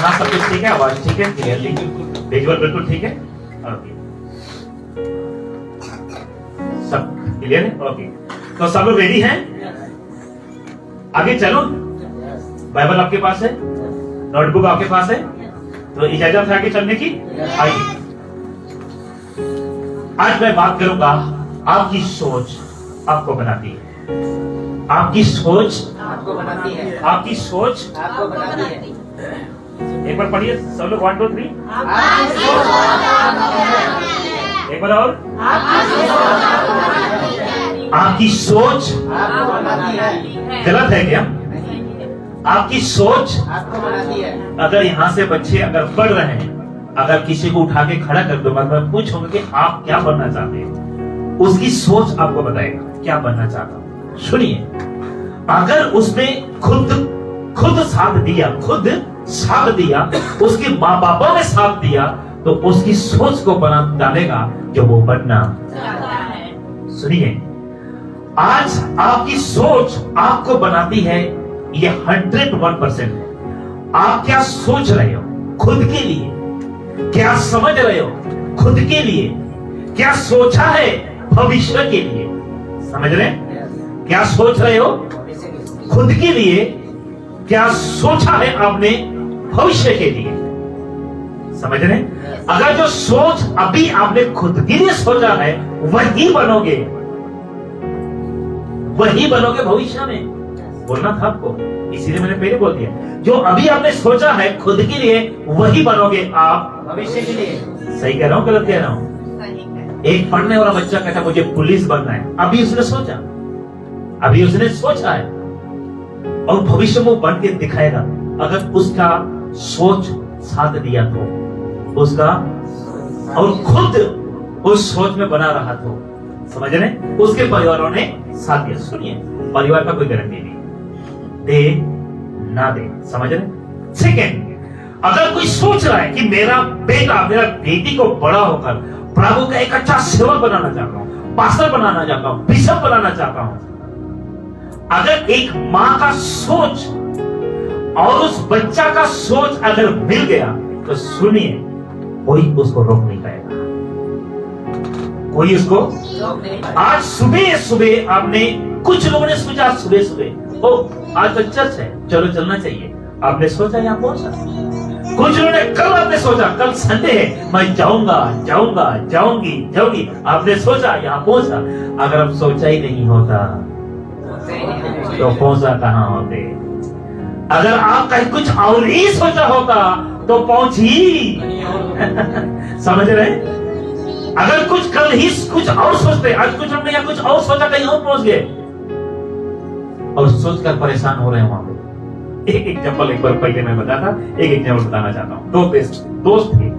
यहाँ सब कुछ ठीक है, आवाज ठीक है, क्लियरली विजुअल बिल्कुल ठीक है, ओके सब क्लियर है, ओके। तो सब लोग रेडी हैं? आगे चलो। बाइबल आपके पास है, नोटबुक आपके पास है, तो इजाजत है आगे चलने की। आइए, आज मैं बात करूंगा आपकी सोच आपको बनाती है। आपकी सोच आपको बनाती है। आपकी सोच आपको बनाती है। एक बार पढ़िए सब लोग, 1 2 3। एक बार और, आपकी सोच आपको बनाती है। गलत है क्या? आपकी सोच आपको बनाती है। अगर यहाँ से बच्चे अगर पढ़ रहे हैं, अगर किसी को उठा के खड़ा कर दूंगा, मैं पूछूंगा कि आप क्या बनना चाहते हैं, उसकी सोच आपको बताएगा क्या बनना चाहता हूं। सुनिए, अगर उसने खुद साथ दिया, उसके माँ बापों ने साथ दिया, तो उसकी सोच को बना डालेगा जो वो बनना चाहता है। सुनिए, आज आपकी सोच आपको बनाती है, ये 101% है। आप क्या सोच रहे हो खुद के लिए, क्या समझ रहे हो खुद के लिए, क्या सोचा है भविष्य के लिए, समझ रहे हैं? क्या सोच रहे हो खुद के लिए, क्या सोचा है आपने भविष्य के लिए, समझ रहे हैं? अगर जो सोच अभी आपने खुद के लिए सोचा है वही बनोगे भविष्य में। बोलना था आपको, इसीलिए मैंने पहले बोल दिया, जो अभी आपने सोचा है खुद के लिए वही बनोगे आप भविष्य के लिए। सही कह रहा हूं, गलत कह रहा हूं? एक पढ़ने वाला बच्चा कहता है मुझे पुलिस बनना है, अभी उसने सोचा है, और भविष्य में वो बन के दिखाएगा। अगर उसका सोच साथ दिया तो, उसका और खुद उस सोच में बना रहा तो, समझ रहे? उसके परिवारों ने साथ दिया। सुनिए, परिवार का कोई गारंटी नहीं, दे ना दे, समझ रहे? सेकेंड, अगर कोई सोच रहा है कि मेरा बेटा मेरा बेटी को बड़ा होकर प्रभु का एक अच्छा सेवक बनाना चाहता हूं, पास्टर बनाना चाहता हूं, बिशप बनाना चाहता हूं, अगर एक मां का सोच और उस बच्चा का सोच अगर मिल गया, तो सुनिए, कोई उसको रोक नहीं पाएगा, कोई उसको रोक नहीं पाएगा। आज सुबह आपने, कुछ लोगों ने सोचा सुबह ओ आज तो चर्च है, चलो चलना चाहिए, आपने सोचा यहाँ पहुंचा। कुछ लोगों ने कल आपने सोचा कल संडे है, मैं जाऊंगी, आपने सोचा यहाँ पहुंचा। अगर आप सोचा ही नहीं होता तो पहुंचा कहाँ होते? अगर आप कहीं कुछ और ही सोचा होता तो पहुंच ही समझ रहे? अगर कुछ कल ही कुछ और सोचते, आज कुछ हमने या कुछ और सोचा, कहीं और पहुंच गए और सोचकर परेशान हो रहे हैं वहां पे। एक एग्जांपल एक बार पहले मैं बताता, एक एग्जांपल बताना चाहता हूं। दोस्त थे,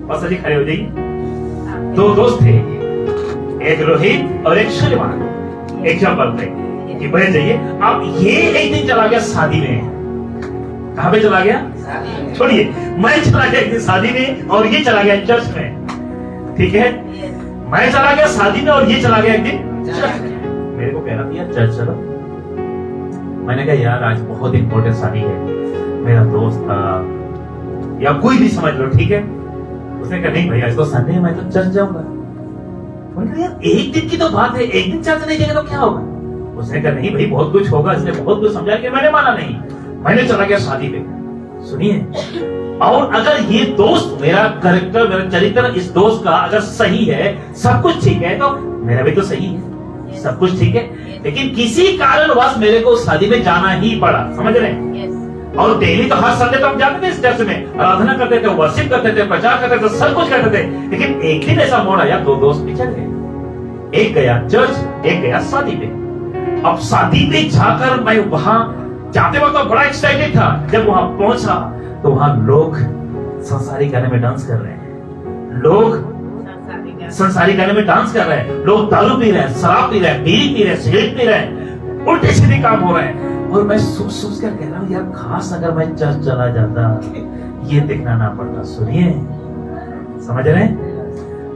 बस जी खड़े हो जाइए। 2 दोस्त थे, एक रोहित और एक सूर्यमान। एग्जांपल थे कि बैठ जाइए। अब ये एक दिन चला गया शादी में। कहां पे चला गया? छोड़िए, मैं चला गया एक दिन शादी में और ये चला गया चर्च में, ठीक है? मैं चला गया शादी में और ये चला गया एक दिन चर्च में। मेरे को कह रहा था चर्च चलो। मैंने कहा यार आज बहुत इंपॉर्टेंट शादी है, मेरा दोस्त था या कोई भी समझ लो, ठीक है? उसने कहा नहीं भैया इसको संडे है, मैं तो चर्च जाऊंगा। मैंने कहा यार एक दिन की तो बात है, एक दिन चर्च नहीं जाएगा तो क्या होगा? उसने कहा नहीं भाई बहुत कुछ होगा, इसने बहुत कुछ समझा के मैंने माना नहीं, मैंने चला गया शादी में। सुनिए, और अगर ये दोस्त, मेरा कैरेक्टर, मेरा चरित्र इस दोस्त का अगर सही है, सब कुछ ठीक है, तो मेरा भी तो सही है, सब कुछ ठीक है, लेकिन किसी कारणवश मेरे को शादी में जाना ही पड़ा, समझ रहे हैं? और डेली तो हर संडे तो हम जाते थे इस चर्च में, आराधना करते थे, वर्शिप करते थे, प्रचार करते थे, सब कुछ करते थे। लेकिन एक दिन ऐसा मोड़ आया, 2 दोस्त बिछड़ गए, एक गया चर्च, एक गया शादी में। अब शादी में जाकर मैं वहां जाते वक्त तो बड़ा एक्साइटेड था, जब वहां पहुंचा तो वहां लोग संसारी गाने में डांस कर रहे हैं, लोग संसारी गाने में डांस कर रहे हैं, लोग दारू पी रहे हैं, शराब पी रहे हैं, बीड़ी पी रहे हैं, सिगरेट पी रहे हैं, उल्टे सीधे काम हो रहे हैं। और मैं सोच कर कह रहा हूं यार खास अगर मैं चर्च चला जाता ये देखना ना पड़ता। सुनिए, समझ रहे हैं?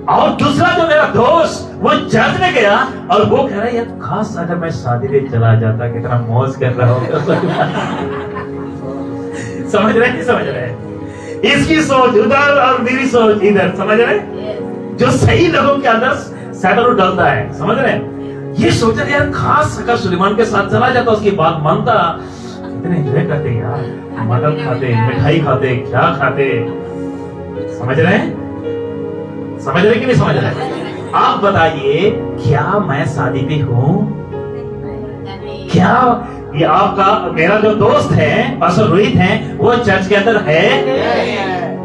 और दूसरा जो मेरा दोस्त वो चर्च में गया और वो कह रहा है यार खास अगर मैं शादी में चला जाता कितना मौज कर रहा होता। समझ रहे हैं? समझ रहे हैं? इसकी सोच उधर और मेरी सोच इधर, समझ रहे हैं? जो सही लोगों के अंदर शैतान डलता है, समझ रहे हैं? ये सोचा यार खास अगर सुलेमान के साथ चला जाता, उसकी बात मानता, कितने एंजॉय करते यार, मटन खाते, मिठाई खाते, क्या खाते, समझ रहे हैं? समझ रहे कि नहीं समझ रहे? आप बताइए, क्या मैं शादी पे हूं? क्या ये आपका मेरा जो दोस्त है पास्टर रोहित है, वो चर्च के अंदर है?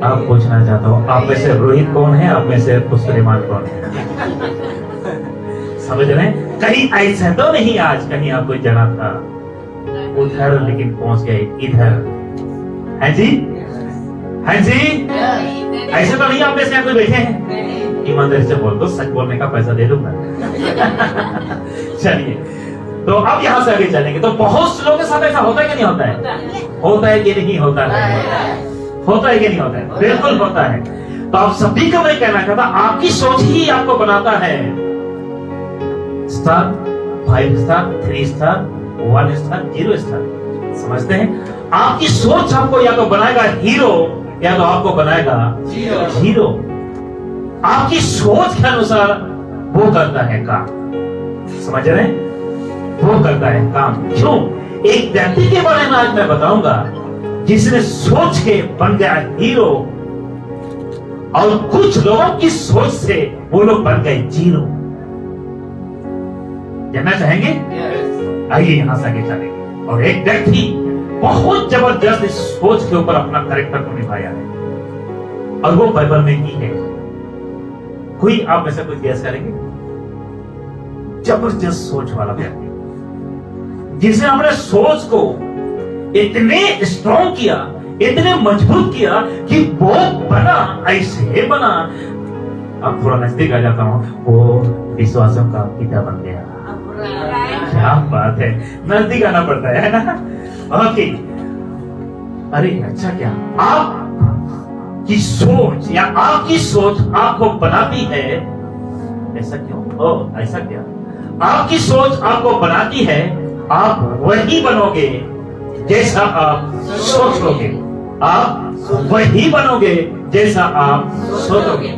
आप पूछना चाहता हूँ, आप में से रोहित कौन है, आप में से सुलेमान कौन है? समझ रहे हैं? कहीं ऐसा तो नहीं आज कहीं आपको जाना था उधर, लेकिन पहुंच गए इधर, है जी? है जी? ऐसे तो नहीं आप में से यहाँ कोई बैठे हैं? ईमानदारी से बोल दो, सच बोलने का पैसा दे दूंगा। चलिए, तो अब यहाँ से आगे चलेंगे। तो बहुत से लोगों के साथ ऐसा होता है कि नहीं होता है? होता है कि नहीं होता है? होता है कि नहीं होता है? बिल्कुल होता है। तो आप सभी को मैं कहना चाहता, आपकी सोच ही आपको बनाता है star, 5 star, 3 star, 1 star, 0 star. समझते हैं? आपकी सोच आपको या तो बनाएगा हीरो या तो आपको बनाएगा जीरो। आपकी सोच के अनुसार वो करता है काम, समझ रहे हैं? वो करता है काम। क्यों? एक व्यक्ति के बारे में आज मैं बताऊंगा जिसने सोच के बन गया हीरो, और कुछ लोगों की सोच से वो लोग बन गए जीरो। जानना चाहेंगे? आइए यहां से आगे चलेंगे। और एक व्यक्ति बहुत जबरदस्त इस सोच के ऊपर अपना कैरेक्टर को निभाया है, और वो बाइबल में ही है। कोई आप में से कुछ गैस करेंगे? जबरदस्त सोच वाला व्यक्ति जिसने अपने सोच को इतने स्ट्रॉन्ग किया, इतने मजबूत किया कि वो बना, ऐसे बना। अब थोड़ा नजदीक आ जाता हूं, वो विश्वासों का पिता बन गया। क्या बात है, नजदीक आना पड़ता है ना? ओके, अरे अच्छा, क्या आप की सोच या आपकी सोच आपको बनाती है? ऐसा क्यों? ओ ऐसा क्या? आपकी सोच आपको बनाती है, आप वही बनोगे जैसा आप सोचोगे। आप वही बनोगे जैसा आप सोचोगे।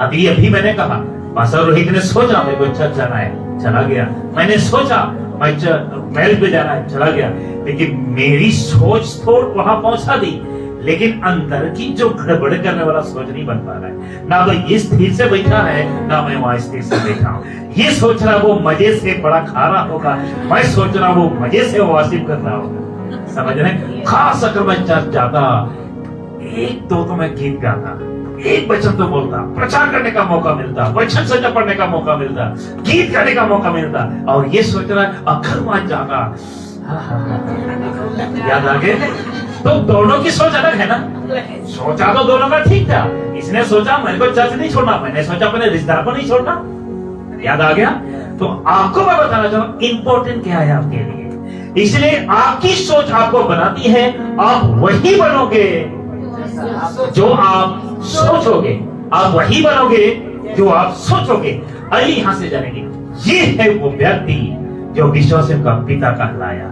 अभी मैंने कहा पास्टर रोहित ने सोचा मेरे को चर्च जाना है, चला गया। मैंने सोचा मैरिज पे जाना है, चला गया। लेकिन मेरी सोच तो वहां पहुंचा दी, लेकिन अंदर की जो गड़बड़ करने वाला सोच नहीं बन पा रहा है। ना तो ये स्थिर से बैठा है, ना मैं वहां स्थिर से बैठा हूं। ये सोच रहा वो मजे से बड़ा खा रहा होगा, मैं सोच रहा वो मजे से वासिफ कर रहा होगा। समझ रहे? खास अगर मैं चर्च जाता, एक दो तो मैं गीत गाता, एक वचन तो बोलता, प्रचार करने का मौका मिलता, वचन सजा पढ़ने का मौका मिलता, गीत गाने का मौका मिलता, और ये सोच रहा है अगर मान जाता। याद आ गए? तो दोनों की सोच अलग है ना? सोचा तो दोनों का ठीक था। इसने सोचा मेरे को चर्च नहीं छोड़ना, मैंने सोचा अपने रिश्तेदार को नहीं छोड़ना। याद आ गया? तो आपको मैं बताना चाहूँ इंपॉर्टेंट क्या है आपके लिए। इसलिए आपकी सोच आपको बनाती है, आप वही बनोगे जो आप सोचोगे। आप वही बनोगे जो आप सोचोगे। आइए यहां से जानेंगे, ये है वो व्यक्ति जो विश्वासियों का पिता कहलाया,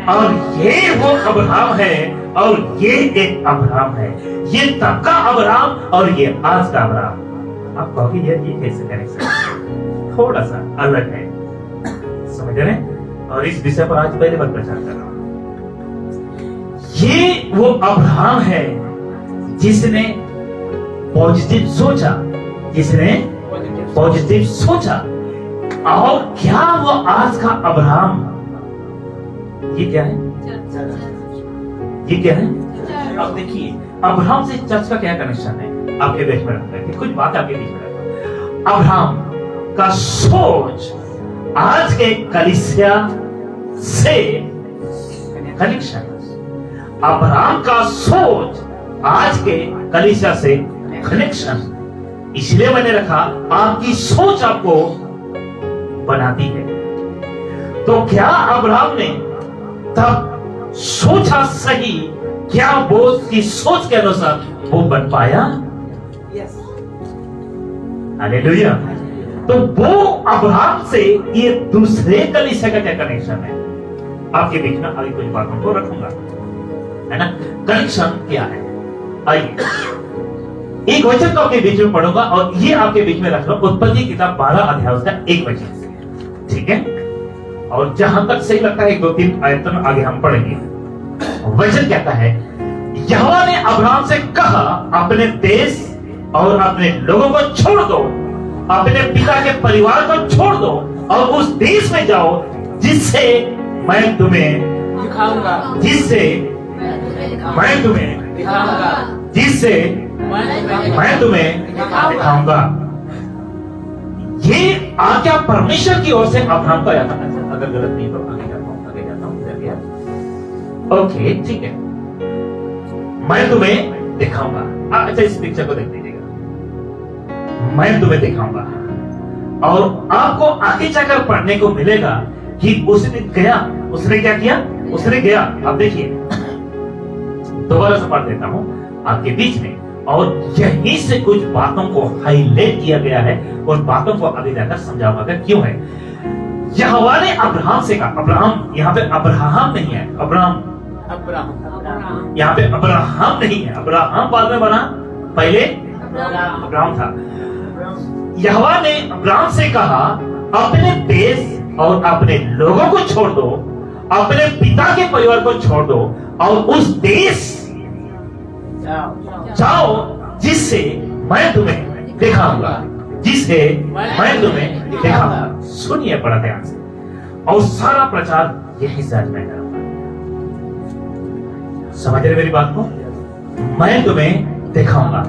और ये वो अब्राहम है, और ये एक अब्राहम है। ये तब का अब्राहम और ये आज का अब्राहम। आप कहोगे ये कैसे कनेक्शन? थोड़ा सा अलग है, समझ रहे? और इस विषय पर आज पहली बार प्रचार कर रहा हूं। ये वो अब्राहम है जिसने पॉजिटिव सोचा, जिसने पॉजिटिव सोचा। और क्या वो आज का अब्राहम, ये क्या है? ये क्या है? अब देखिए, अब्राहम से चर्च का क्या कनेक्शन है? आपके बीच में रखते हैं कुछ बात, आपके बीच में रखता हूं। अब्राहम का सोच आज के कलीसिया से कनेक्शन, अब्राहम का सोच आज के कलीसिया से कनेक्शन। इसलिए मैंने रखा आपकी सोच आपको बनाती है। तो क्या अब्राहम ने तब सोचा सही? क्या वो उसकी सोच के अनुसार वो बन पाया? हालेलुया। तो वो अब्राहम से ये दूसरे कलीसिया का क्या कनेक्शन है? आपके बीच में अभी कुछ बातों को रखूंगा, है ना, कनेक्शन क्या है। आइए एक वचन तो आपके बीच में पढ़ूंगा और ये आपके बीच में रख लो, उत्पत्ति किताब 12 अध्याय उसका 1 वचन से, ठीक है। और जहां तक सही लगता है 1-2-3 आयत में आगे हम पढ़ेंगे। वचन कहता है, यहोवा ने अब्राहम से कहा, अपने देश और अपने लोगों को छोड़ दो, अपने पिता के परिवार को छोड़ दो और उस देश में जाओ जिससे मैं तुम्हें दिखाऊंगा, जिससे मैं तुम्हें दिखाऊंगा, जिससे मैं तुम्हें दिखाऊंगा। ये आज्ञा परमेश्वर की ओर से अब्राहम का आया था। अगर गलत नहीं तो आगे जाता हूं। ओके ठीक है, मैं तुम्हें दिखाऊंगा। अच्छा इस पिक्चर को देख लीजिएगा, मैं तुम्हें दिखाऊंगा। और आपको आगे जाकर पढ़ने को मिलेगा कि उस दिन गया, उसने क्या किया, उसने गया। अब देखिए दोबारा से पढ़ देता हूं आपके बीच में, और यहीं से कुछ बातों को हाईलाइट किया गया है, उन बातों को आगे जाकर समझाऊंगा क्यों है। यहोवा ने अब्राहम से कहा, अब्राहम यहाँ पे अब्राहम नहीं है, अब्राहम यहाँ पे अब्राहम नहीं है, अब्राहम बाद में बना, पहले अब्राहम था। यहोवा ने अब्राहम से कहा, अपने देश और अपने लोगों को छोड़ दो, अपने पिता के परिवार को छोड़ दो और उस देश जाओ जिससे मैं तुम्हें दिखाऊंगा, जिससे मैं तुम्हें दिखाऊंगा। सुनिए बड़ा ध्यान से, और सारा प्रचार यही से आज मैं करूंगा। समझ रहे मेरी बात को? मैं तुम्हें दिखाऊंगा।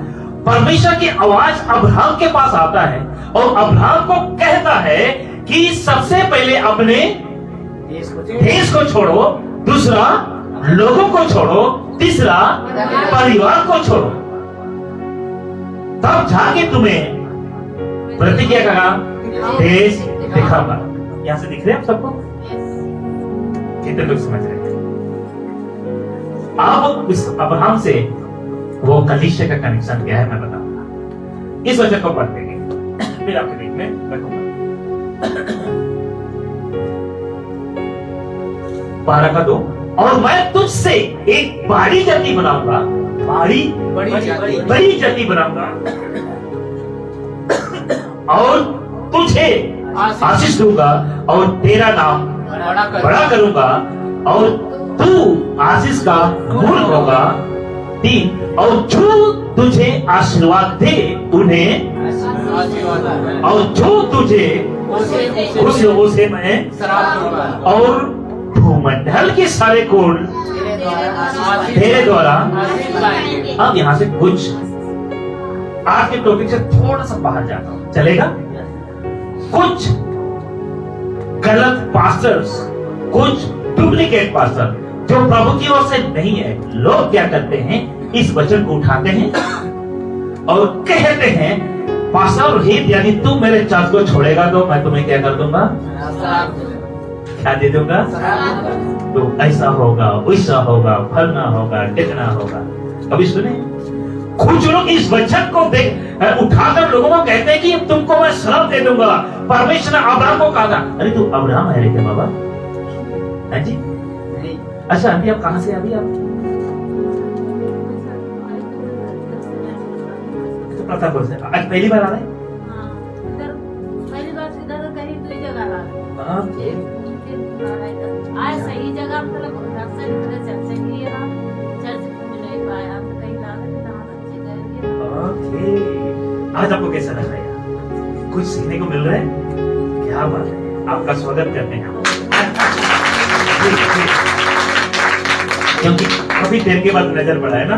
परमेश्वर की आवाज अब्राहम के पास आता है और अब्राहम को कहता है कि सबसे पहले अपने देश को छोड़ो, दूसरा लोगों को छोड़ो, तीसरा परिवार को छोड़ो, तब जाके तुम्हें प्रतिज्ञा करा देश दिखाऊंगा। यहां से दिख रहे हैं आप सबको? कितने लोग समझ रहे हैं? अब इस अब्राहम से वो कलीसिया का कनेक्शन क्या है मैं बताऊंगा। इस वचन को पढ़ देंगे, फिर आपके बीच में रखूंगा। 12:2, और मैं तुझसे एक बड़ी जाति बनाऊंगा, बड़ी जाति बनाऊंगा और तुझे आशीष दूंगा और तेरा नाम बड़ा करूंगा और तू आशीष का मूल होगा। 3, और जो तुझे आशीर्वाद दे उन्हें, और जो तुझे खुश हो उसे मैं, और भूमंडल के सारे कुल तेरे द्वारा। अब यहां से कुछ आज के टॉपिक से थोड़ा सा बाहर जाता हूं, चलेगा? कुछ गलत पास्टर्स, कुछ डुप्लीकेट पास्टर जो प्रभु की ओर से नहीं है, लोग क्या करते हैं, इस वचन को उठाते हैं और कहते हैं पास्टर हित यानी तू मेरे चर्च को छोड़ेगा तो मैं तुम्हें क्या कर दूंगा, क्या दे दूंगा, तो ऐसा होगा, वैसा होगा, फलना होगा, टिकना होगा। कभी सुने? कुछ लोग इस वचन को उठाकर लोगों को कहते हैं कि तुमको मैं श्राप दे दूंगा। परमेश्वर ने अब्राहम को कहा था, अरे तू अब्राहम है रे क्या बाबा? है जी? अच्छा अभी आप कहां से? अभी आप तो प्रतापपुर से आज पहली बार आ रहे हैं? पहली बार इधर कहीं दूसरी जगह आ रहा ओके, आज सही जगह मतलब अक्सर इधर चर्चा के लिए हम चर्च में नहीं पाया, हम कहीं लागत ना अच्छे गए। ओके, आज आपको कैसा लग रहा है? कुछ सीखने को मिल रहा है? क्या बात है, आपका स्वागत करते हैं। क्योंकि काफी देर के बाद नजर पड़ा है ना।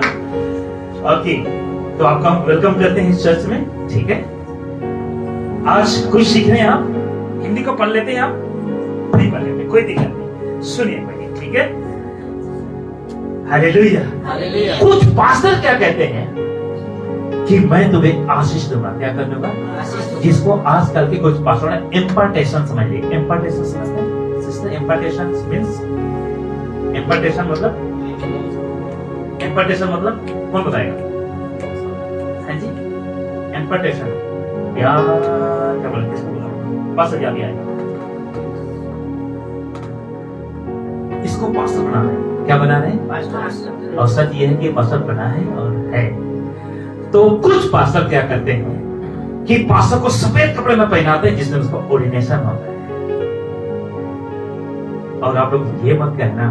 ओके, तो आपका हम वेलकम करते हैं इस चर्च में, ठीक है? आज कुछ सीख रहे हैं आप? हिंदी को पढ़ लेते हैं आप? नहीं पढ़ लेते, कोई दिक्कत नहीं, सुनिए पढ़िए, ठीक है? हालेलुया। कुछ पास्टर क्या कहते हैं कि मैं तुम्हें आशीष दूंगा, क्या कर दूंगा, जिसको आजकल के कुछ पास्टर ने इम्पार्टेशन समझ ली। इम्पार्टेशन समझते हैं सिस्टर? इम्पार्टेशन मींस, इम्पार्टेशन मतलब, इम्पार्टेशन मतलब कौन बताएगा? हाँ जी, इम्पार्टेशन क्या बोलते हैं? बस आएगा, इसको पास्टर बनाना है। क्या बना है? और सच ये है कि पास्टर बना है और है। तो कुछ पास्टर क्या करते हैं कि पास्टर को सफेद कपड़े में पहनाते हैं जिस दिन उसका ऑर्डिनेशन होता है। और आप लोग ये मत कहना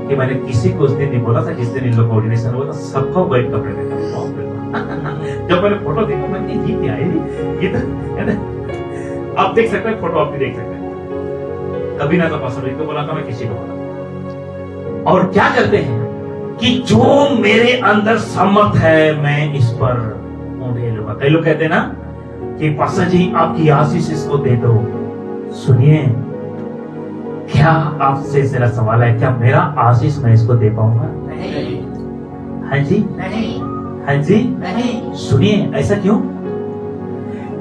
कि मैंने किसी को उस दिन नहीं बोला था जिस दिन इन लोग का ऑर्डिनेशन हुआ था सबको व्हाइट कपड़े में जब मैंने फोटो देखा मैंने ये क्या है, ये तो आप देख सकते हैं, फोटो आप भी देख सकते हैं। कभी ना तो पास्टर को बोला था, मैं किसी को बोला। और क्या करते हैं कि जो मेरे अंदर सम्मत है मैं इस पर ऊँधे लूंगा। कई लोग कहते हैं ना कि पास्टर जी आपकी आशीष इसको दे दो। सुनिए, क्या आपसे जरा सवाल है, क्या मेरा आशीष मैं इसको दे पाऊंगा? नहीं। हाँ जी नहीं। हाँ जी नहीं। सुनिए, ऐसा क्यों?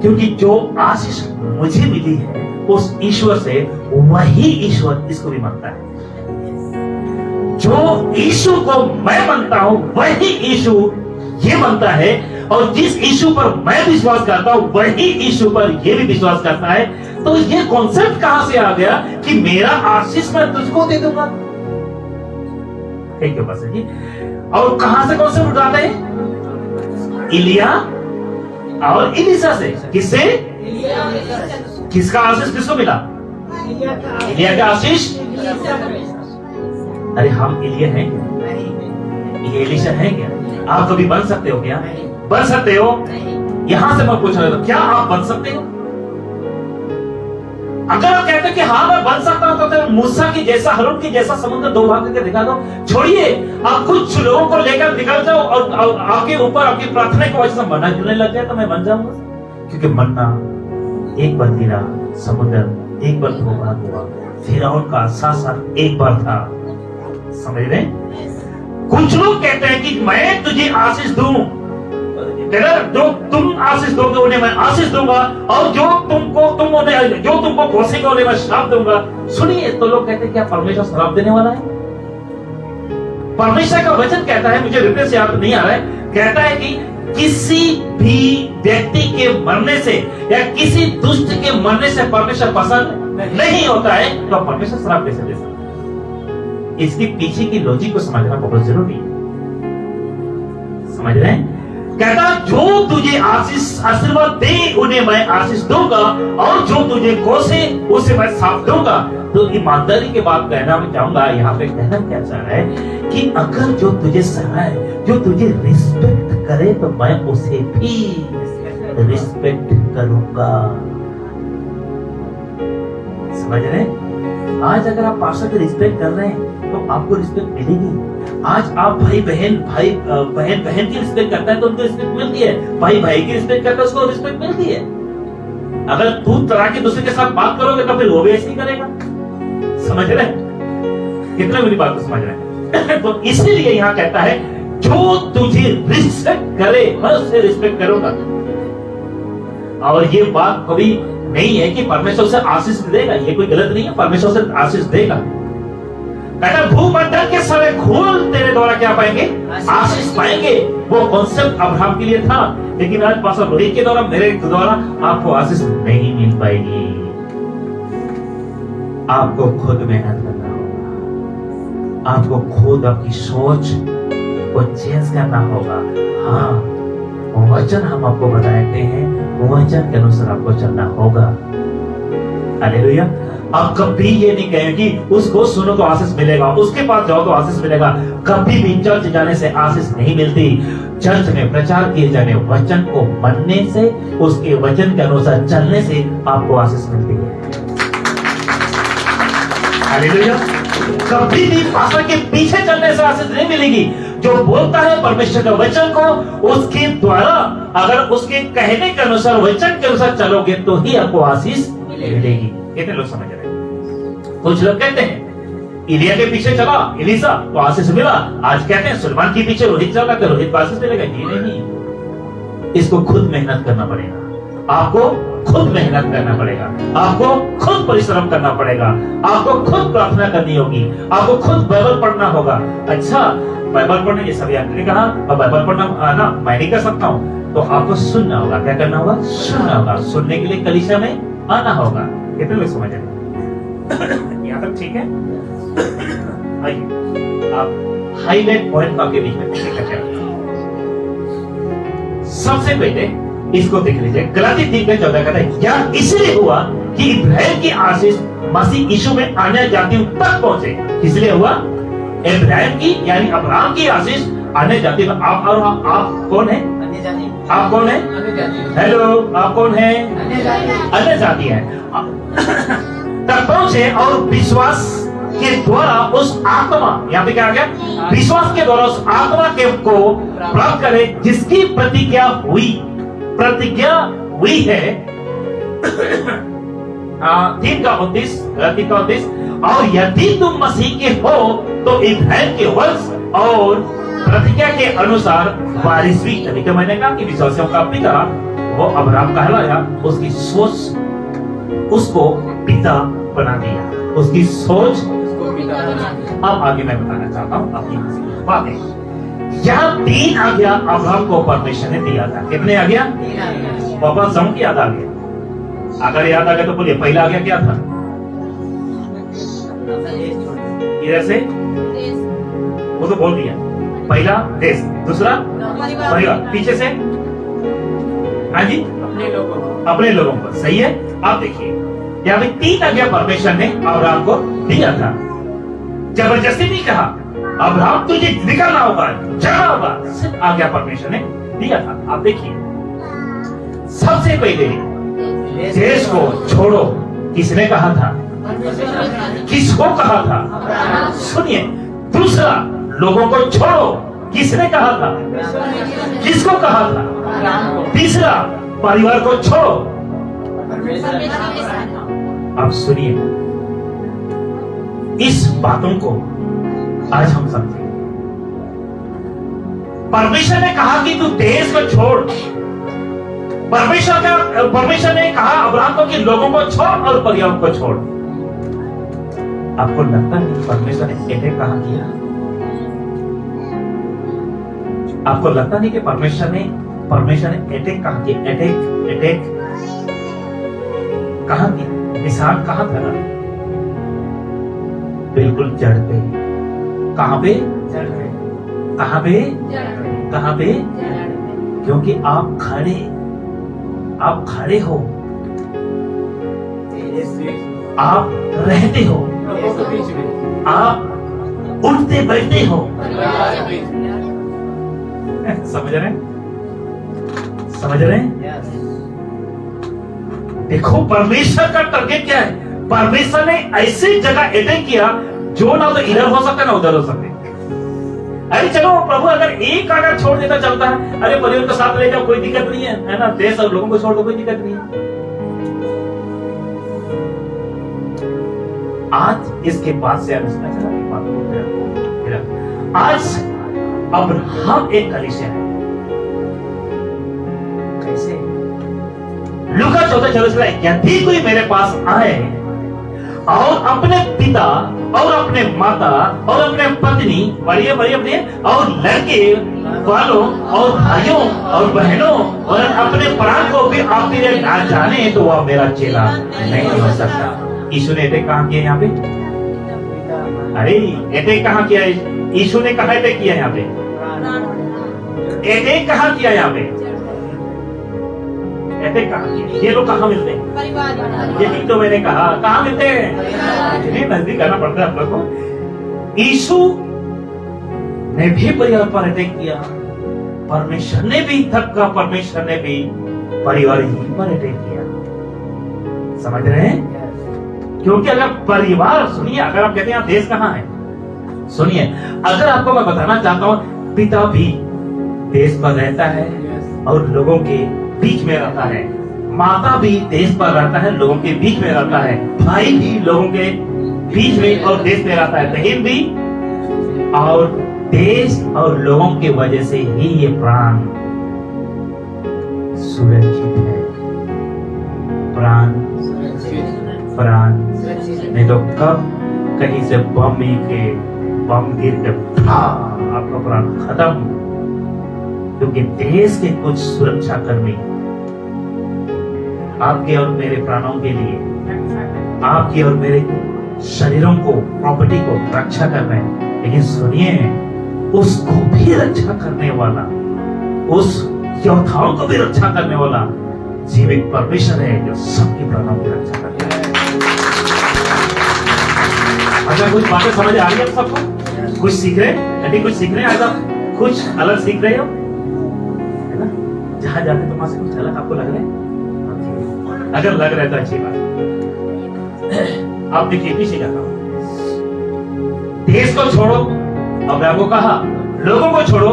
क्योंकि जो आशीष मुझे मिली है उस ईश्वर से, वही ईश्वर इसको भी मानता है। जो यीशु को मैं मानता हूं वही यीशु ये मानता है, और जिस यीशु पर मैं विश्वास करता हूं वही यीशु पर ये भी विश्वास करता है। तो ये कॉन्सेप्ट कहां से आ गया कि मेरा आशीष मैं तुझको दे दूंगा? ठीक है बस जी। और कहां से कॉन्सेप्ट उठाते हैं? इलिया और इलीसा से। किससे? किसका आशीष किसको मिला? इलिया का आशीष। अरे हम इलिया हैं क्या? ये एलीशा है क्या? आप कभी बन सकते हो क्या? बन सकते हो? यहां से मैं पूछ रहा हूं, क्या आप बन सकते हो? अगर आप कहते हैं कि हाँ मैं बन सकता हूं, तो फिर मूसा की जैसा, हारून की जैसा समुद्र दो भाग करके दिखा दो। छोड़िए, आप कुछ लोगों को लेकर निकल जाओ और आपके ऊपर आपकी प्रार्थना की वजह से मन्ना गिरने लग जाए, तो मैं बन जाऊंगा। क्योंकि मन्ना एक बार गिरा, समुद्र एक बार दो भाग हुआ, फिरौन का साथ एक बार था। समझ रहे? कुछ लोग कहते हैं कि मैं तुझे आशीष दूं, जो तुम आशीष दोगे उन्हें मैं आशीष दूंगा, और जो तुमको कोसेंगे उन्हें मैं श्राप दूंगा। सुनिए, तो लोग कहते हैं क्या परमेश्वर श्राप देने वाला है? परमेश्वर का वचन कहता है, मुझे रिप्रेस याद नहीं आ रहा है, कहता है कि किसी भी व्यक्ति के मरने से या किसी दुष्ट के मरने से परमेश्वर पसंद नहीं होता है, तो परमेश्वर श्राप कैसे दे सकता है? इसके पीछे की लॉजिक को समझना बहुत जरूरी है। समझ रहे हैं? कहता जो तुझे आशीष आशीर्वाद दे उन्हें मैं आशीष दूंगा, और जो तुझे कोसे उसे मैं साफ दूंगा। तो ईमानदारी के बात कहना मैं चाहूंगा, यहाँ पे कहना क्या चाह रहा है कि अगर जो तुझे सराहे, जो तुझे रिस्पेक्ट करे, तो मैं उसे भी रिस्पेक्ट करूंगा। समझ रहे हैं? आज अगर आप पास्टर की रिस्पेक्ट कर रहे हैं तो आपको रिस्पेक्ट मिलेगी। आज आप भाई बहन की रिस्पेक्ट करता है तो उनको रिस्पेक्ट मिलती है, भाई की रिस्पेक्ट करता है उसको रिस्पेक्ट मिलती है। अगर तू तरह के दूसरे के साथ बात करोगे तो फिर वो भी ऐसे ही करेगा। समझ रहे? कितना मेरी बात को समझ रहे हैं? तो इसीलिए यहाँ कहता है जो तुझे रिस्पेक्ट करे मैं उससे रिस्पेक्ट करूंगा। और ये बात कभी नहीं है कि परमेश्वर से आशीष देगा, ये कोई गलत नहीं है, परमेश्वर से आशीष देगा। कहता भूमंडल के सारे खून तेरे द्वारा क्या पाएंगे? आशीष पाएंगे। वो कॉन्सेप्ट अब्राहम के लिए था, लेकिन आज पास्टर रोहित के द्वारा, मेरे द्वारा आपको आशीष नहीं मिल पाएगी। आपको खुद मेहनत करना होगा, आपको खुद अपनी सोच को चेंज करना होगा। हाँ, वचन हम आपको बताते हैं, वचन के अनुसार आपको चलना होगा। हालेलुया। आप कभी ये नहीं कहेंगे कि उसको सुनो तो आशीष मिलेगा, उसके पास जाओ तो आशीष मिलेगा। कभी भी चर्च जाने से आशीष नहीं मिलती। चर्च में प्रचार किए जाने वचन को मानने से, उसके वचन के अनुसार चलने से आपको आशीष मिलती है। हालेलुया। कभी भी पास्टर के पीछे चलने से आशीष नहीं मिलेगी। जो बोलता है परमेश्वर के वचन को, उसके द्वारा अगर उसके कहने के अनुसार, वचन के अनुसार चलोगे तो ही आपको आशीष मिलेगी। कितने लोग समझ रहे हैं? कुछ लोग कहते हैं इलिया के पीछे चला इलीसा तो आशीष मिला, आज कहते हैं सुलेमान के पीछे रोहित चला तो रोहित को आशीष मिलेगा। ये नहीं, इसको खुद मेहनत करना पड़ेगा। आपको खुद मेहनत करना पड़ेगा, आपको खुद परिश्रम करना पड़ेगा, आपको खुद प्रार्थना करनी होगी, आपको खुद बाइबल पढ़ना होगा। अच्छा, बाइबल पढ़ने जैसा भी आपने कहा, और बाइबल पढ़ना ना मैं नहीं कर सकता हूँ, तो आपको सुनना होगा। क्या करना होगा? सुनना होगा। सुनने के लिए कलीसिया में आना होगा। कितने लोग समझ रहे हैं? यहाँ तक ठीक है? आइए आप हाईलाइट पॉइंट आपके बीच में देखिए। सबसे पहले इसको देख लीजिए, गलाती 3:14 कहता है, क्या इसलिए हुआ कि इब्राहिम की आशीष मसीह यीशु में अन्य जातियों तक पहुंचे? इसलिए हुआ इब्राहिम की यानी अब्राहम की आशीष अन्य जाति में। आप और आप कौन है? आप कौन है? हेलो, आप कौन है? अन्य जाति है। तक पहुंचे और विश्वास के द्वारा उस आत्मा, यहाँ पे क्या आ गया? विश्वास के द्वारा उस आत्मा के को प्राप्त करे जिसकी प्रतिज्ञा हुई है। 3:29 और यदि तुम मसीह के हो तो इब्राहिम के वंश और प्रतिज्ञा के अनुसार वारिस भी। तभी तो मैंने कहा कि विश्वासियों का पिता वो अब्राहम कहलाया, उसकी सोच उसको पिता बना दिया, उसकी सोच। अब आगे मैं बताना चाहता हूं अपनी बातें। यहाँ 3 आज्ञा अब्राहम को परमेश्वर ने दिया था। कितने आज्ञा? पापा सम की याद आ गया? अगर याद आ गया तो बोलिए, पहला आज्ञा क्या था? इधर से वो तो बोल दिया, पहला देश, दूसरा परिवार, पीछे से हाँ जी अपने लोगों को। सही है। आप देखिए यहाँ पे 3 आज्ञा परमेश्वर ने अब्राहम को दिया था। जबरदस्ती नहीं कहा अब्राहम तुझे निकलना होगा, जाना होगा, सिर्फ आज्ञा परमेश्वर ने दिया था। आप देखिए, सबसे पहले देश को छोड़ो किसने कहा था? किसको कहा था? सुनिए। दूसरा, लोगों को छोड़ो किसने कहा था? किसको कहा था? तीसरा, परिवार को छोड़ो। अब सुनिए, इस बातों को आज हम समझें। परमेश्वर ने कहा कि तू देश को छोड़। परमेश्वर ने कहा अब्राहम को कि लोगों को छोड़ और परिवार को छोड़। आपको लगता नहीं परमेश्वर ने अटैक कहां किया? आपको लगता नहीं कि परमेश्वर ने अटैक कहां किया? अटैक कहां किया? निशान कहां था? बिल्कुल जड़ पे। कहां पे? कहां पे? कहां पे? क्योंकि आप खड़े हो, आप रहते हो, आप उठते बैठते हो। समझ रहे हैं? समझ रहे हैं? देखो परमेश्वर का टारगेट क्या है। परमेश्वर ने ऐसी जगह अटैक किया जो ना तो इधर हो सकता ना उधर हो सकते। अरे चलो प्रभु अगर एक आज्ञा छोड़ देता चलता है, अरे परिवार को साथ ले जाओ, कोई दिक्कत नहीं है ना, देश और लोगों को छोड़ दो, कोई दिक्कत नहीं है। आज इसके बाद से आज अब हम एक कलीसिया है। कैसे? लूका 14:44, यदि कोई मेरे पास आए और अपने पिता और अपने माता और अपने पत्नी, बढ़िए और लड़के वालों और भाइयों और बहनों और अपने प्राण को भी आप मेरे ना जाने तो वह मेरा चेला नहीं हो सकता। यीशु ने अटैक कहां किया यहाँ पे? अरे अटैक कहां किया? यीशु ने कहा अटैक किया यहाँ पे? अटैक कहां किया यहाँ पे? अटैक कहां किया? ये लोग कहां मिलते हैं? यही तो मैंने कहा, कहां मिलते हैं? नजदीक आना पड़ता है आप लोग को। यीशु ने भी परिवार पर अटैक किया, परमेश्वर ने भी धक्का, परमेश्वर ने भी परिवार ही पर अटैक किया। समझ रहे हैं? क्योंकि अगर परिवार, सुनिए, अगर आप कहते हैं देश कहां है, सुनिए, अगर आपको मैं बताना चाहता हूं, पिता भी देश पर रहता है और लोगों के बीच में रहता है, माता भी देश पर रहता है, लोगों के बीच में रहता है, भाई भी लोगों के बीच में और देश में रहता है, बहन भी, और देश और लोगों की वजह से ही ये प्राण सुरक्षित है। प्राण नहीं तो कब कहीं से बम गिर के आपका प्राण खत्म। क्योंकि देश के कुछ सुरक्षा कर्मी आपके और मेरे प्राणों के लिए, आपके और मेरे शरीरों को, प्रॉपर्टी को रक्षा कर रहे हैं। लेकिन सुनिए, उसको भी रक्षा करने वाला, उस योद्धाओं को भी रक्षा करने वाला जीवित परमेश्वर है, जो सबकी प्राणों की रक्षा करता है। अच्छा, कुछ बातें समझ आ रही है सबको? कुछ सीख रहे हैं? यदि कुछ सीख रहे हैं, आज आप कुछ अलग सीख रहे हो, है ना? जहां जाते तो वहां से कुछ अलग आपको लग रहा है? अगर लग रहा है तो अच्छी बात। आप देखिए, पीछे जाता हूं। देश को छोड़ो, अब्राहम को कहा। लोगों को छोड़ो,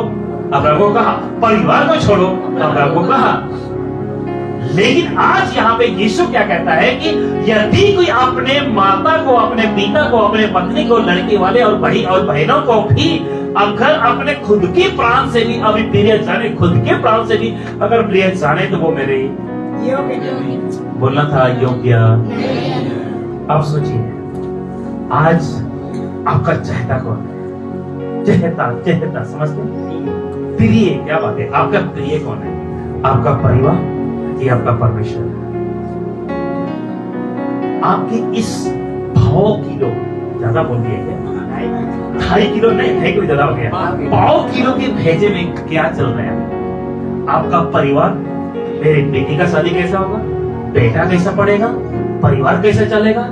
अब्राहम को कहा। परिवार को छोड़ो, अब्राहम को कहा। लेकिन आज यहाँ पे यीशु क्या कहता है कि यदि कोई अपने माता को, अपने पिता को, अपने पत्नी को, लड़के वाले और भाई और बहनों को भी अगर अपने खुद के प्राण से भी अभी प्रिय जाने, खुद के प्राण से भी अगर प्रिय जाने, तो वो मेरे बोलना था योग्य। अब सोचिए, आज आपका चहेता कौन है? चहेता समझते? प्रिय क्या बात है? आपका प्रिय कौन है? आपका परिवार, ये आपका परमेश्वर? आपके इस भाव किलो ज्यादा बोल दिए क्या? 2.5 किलो नहीं, 2.5 किलो ज्यादा हो गया। 5 किलो के भेजे में क्या चल रहा है? आपका परिवार, मेरी बेटी का शादी कैसा होगा, बेटा कैसा पढ़ेगा, परिवार कैसा चलेगा,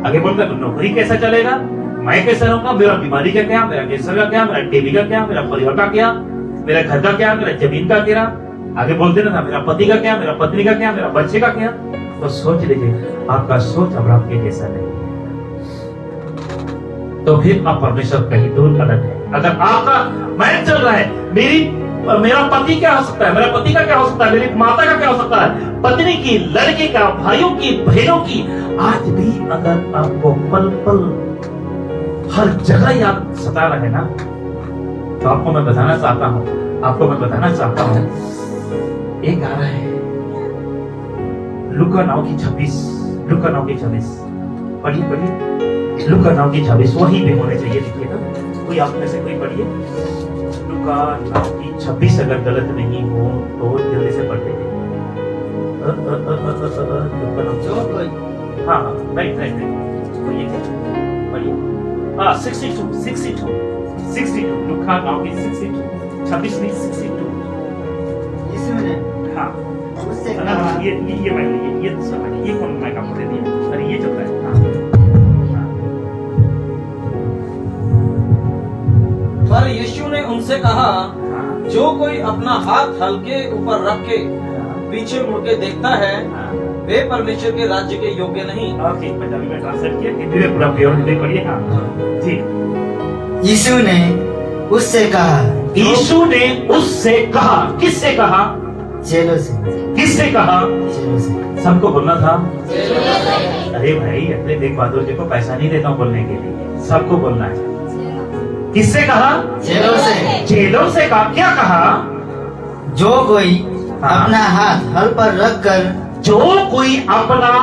आगे बोलकर नौकरी कैसा चलेगा, मैं कैसा रहूंगा, मेरा बीमारी का क्या, मेरा कैंसर का क्या, मेरा टीबी का क्या, मेरा परिवार का क्या, मेरा घर का क्या, मेरा जमीन का क्या, आगे बोलते ना, मेरा पति का क्या, मेरा पत्नी का क्या, मेरा बच्चे का क्या। तो सोच लीजिए, आपका सोच अब्राहम के जैसा नहीं है, तो फिर आप परमेश्वर कहीं दूर अलग है। अगर आपका मैच चल रहा है, मेरा पति क्या हो सकता है, मेरा पति का क्या हो सकता है, मेरी माता का क्या हो सकता है, पत्नी की, लड़के का, भाइयों की, बहनों की, आज भी अगर आपको पल पल हर जगह याद सता रहे ना, तो आपको मैं बताना चाहता हूं, एक आ रहा है, लूका 9 की 26, पढ़िए लूका 9 की 26, वहीं पे होने चाहिए, देखिएगा कोई आप में से कोई पढ़िए लूका 9 की 26, अगर गलत नहीं हो तो जल्दी से पढ़ लीजिए। हाँ, नहीं, पढ़िए। 62, लूका 9 की 62, 26 नहीं, 62। हाँ, ये कौन मैं आपको दे दिया? अरे ये चलता है। पर यीशु ने उनसे कहा, जो कोई अपना हाथ हल्के ऊपर रख के पीछे मुड़ के देखता है, वे परमेश्वर के राज्य के योग्य नहीं। ओके, पंजाबी में ट्रांसलेट किया, हिंदी में पूरा प्योर हिंदी पढ़िए। हाँ जी। यीशु ने उससे कहा, किससे कहा? चेलों से। किससे कहा? चेलों से। सबको बोलना था। अरे भाई, अपने देख बहादुर जी को पैसा नहीं देता हूँ बोलने के लिए, सबको बोलना है। किससे कहा? चेलों से कहा। क्या कहा? जो कोई अपना हाथ हल पर रखकर, जो कोई अपना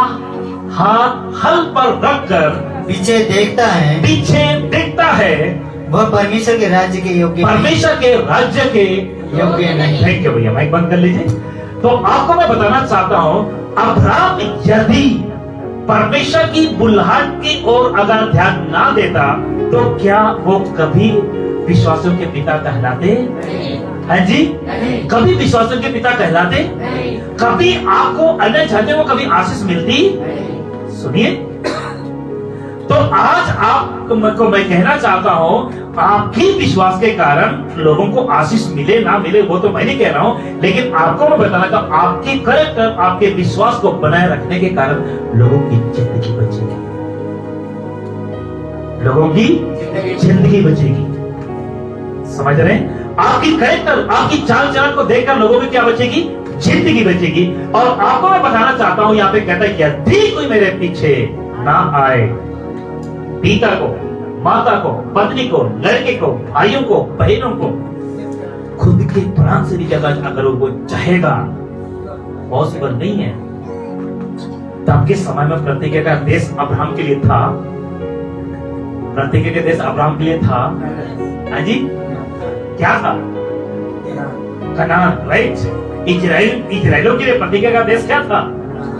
हाथ हल पर रखकर पीछे देखता है, वह परमेश्वर के राज्य के योग्य नहीं। थैंक यू भैया, माइक बंद कर लीजिए। तो आपको मैं बताना चाहता हूं, अब्राहम यदि परमेश्वर की बुलाहट की ओर अगर ध्यान ना देता, तो क्या वो कभी विश्वासों के पिता कहलाते? हैं जी? कभी विश्वासों के पिता कहलाते? कभी आपको अन्य जातियों को कभी आशीष मिलती? सुनिए, तो आज आपको मैं कहना चाहता हूं, आपकी विश्वास के कारण लोगों को आशीष मिले ना मिले वो तो मैं नहीं कह रहा हूं, लेकिन आपको मैं बताना चाहता हूं, आपके करेक्टर, आपके विश्वास को बनाए रखने के कारण लोगों की जिंदगी बचेगी, लोगों की जिंदगी बचेगी। समझ रहे हैं? आपकी करेक्टर, आपकी चाल चलन को देखकर लोगों की क्या बचेगी? जिंदगी बचेगी। और आपको मैं बताना चाहता हूं, यहाँ पे कहता है कि यदि कोई मेरे पीछे ना आए, पिता को, माता को, पत्नी को, लड़के को, भाइयों को, बहनों को, खुद के प्राण से भी ज्यादा अगर वो चाहेगा, पॉसिबल नहीं है। तब के समय में प्रतिज्ञा का देश अब्राहम के लिए था, प्रतिज्ञा का देश अब्राहम के लिए था। हाँ जी, क्या था? कनान, राइट? इजराइलों के लिए प्रतिज्ञा का देश क्या था?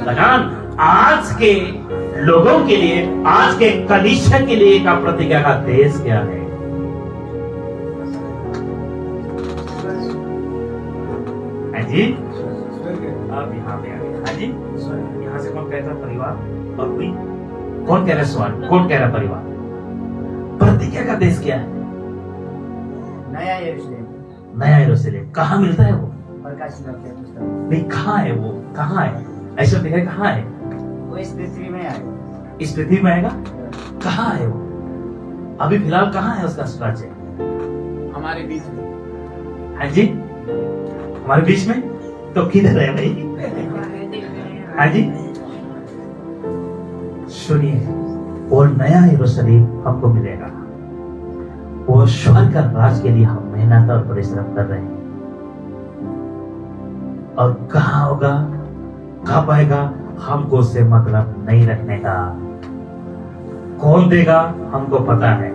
कनान। आज के लोगों के लिए, आज के कलीसिया के लिए का प्रतिज्ञा का देश क्या है? हाँ जी, यहाँ से कौन कहता परिवार और कोई कौन कह रहा स्वर्ग, कौन कह रहा परिवार? प्रतिज्ञा का देश क्या है? नया यरूशलेम, नया यरूशलेम। कहाँ मिलता है वो? प्रकाश के पुस्तक। नहीं, कहाँ है वो? कहाँ है? ऐसा दिखा कहाँ है? वो इस पृथ्वी में आएगा। इस पृथ्वी में आएगा? कहाँ है वो? अभी फिलहाल कहाँ है उसका राज्य? हमारे बीच में। हाँ जी, हमारे बीच में। तो किधर है भाई? हाँ जी, सुनिए, वो नया यरूशलेम हमको मिलेगा। वो स्वर्ग का राज के लिए हम मेहनत और परिश्रम कर रहे हैं। और कहाँ होगा, कब आएगा, हमको उससे मतलब नहीं रखने का। कौन देगा हमको पता है,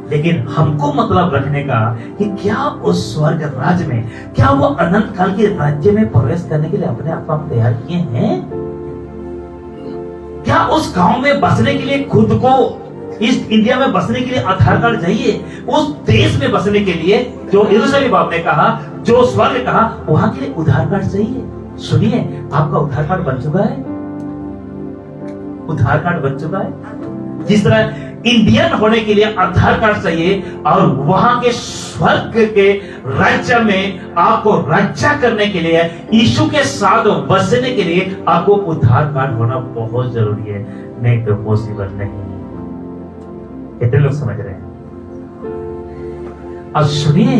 लेकिन हमको मतलब रखने का कि क्या उस स्वर्ग राज्य में, क्या वो अनंत काल के राज्य में प्रवेश करने के लिए अपने आप को हम तैयार किए हैं? क्या उस गांव में बसने के लिए खुद को, इस इंडिया में बसने के लिए आधार कार्ड चाहिए? उस देश में बसने के लिए जो यरूशलेम बाप ने कहा, जो स्वर्ग कहा, वहां के लिए आधार कार्ड चाहिए। सुनिए, आपका आधार कार्ड बन चुका है, आधार कार्ड बन चुका है। जिस तरह इंडियन होने के लिए आधार कार्ड चाहिए, और वहां के स्वर्ग के राज्य में आपको रक्षा करने के लिए, यीशु के साथ बसने के लिए आपको आधार कार्ड होना बहुत जरूरी है, नहीं तो पॉसिबल नहीं। कितने लोग समझ रहे हैं? अब सुनिए,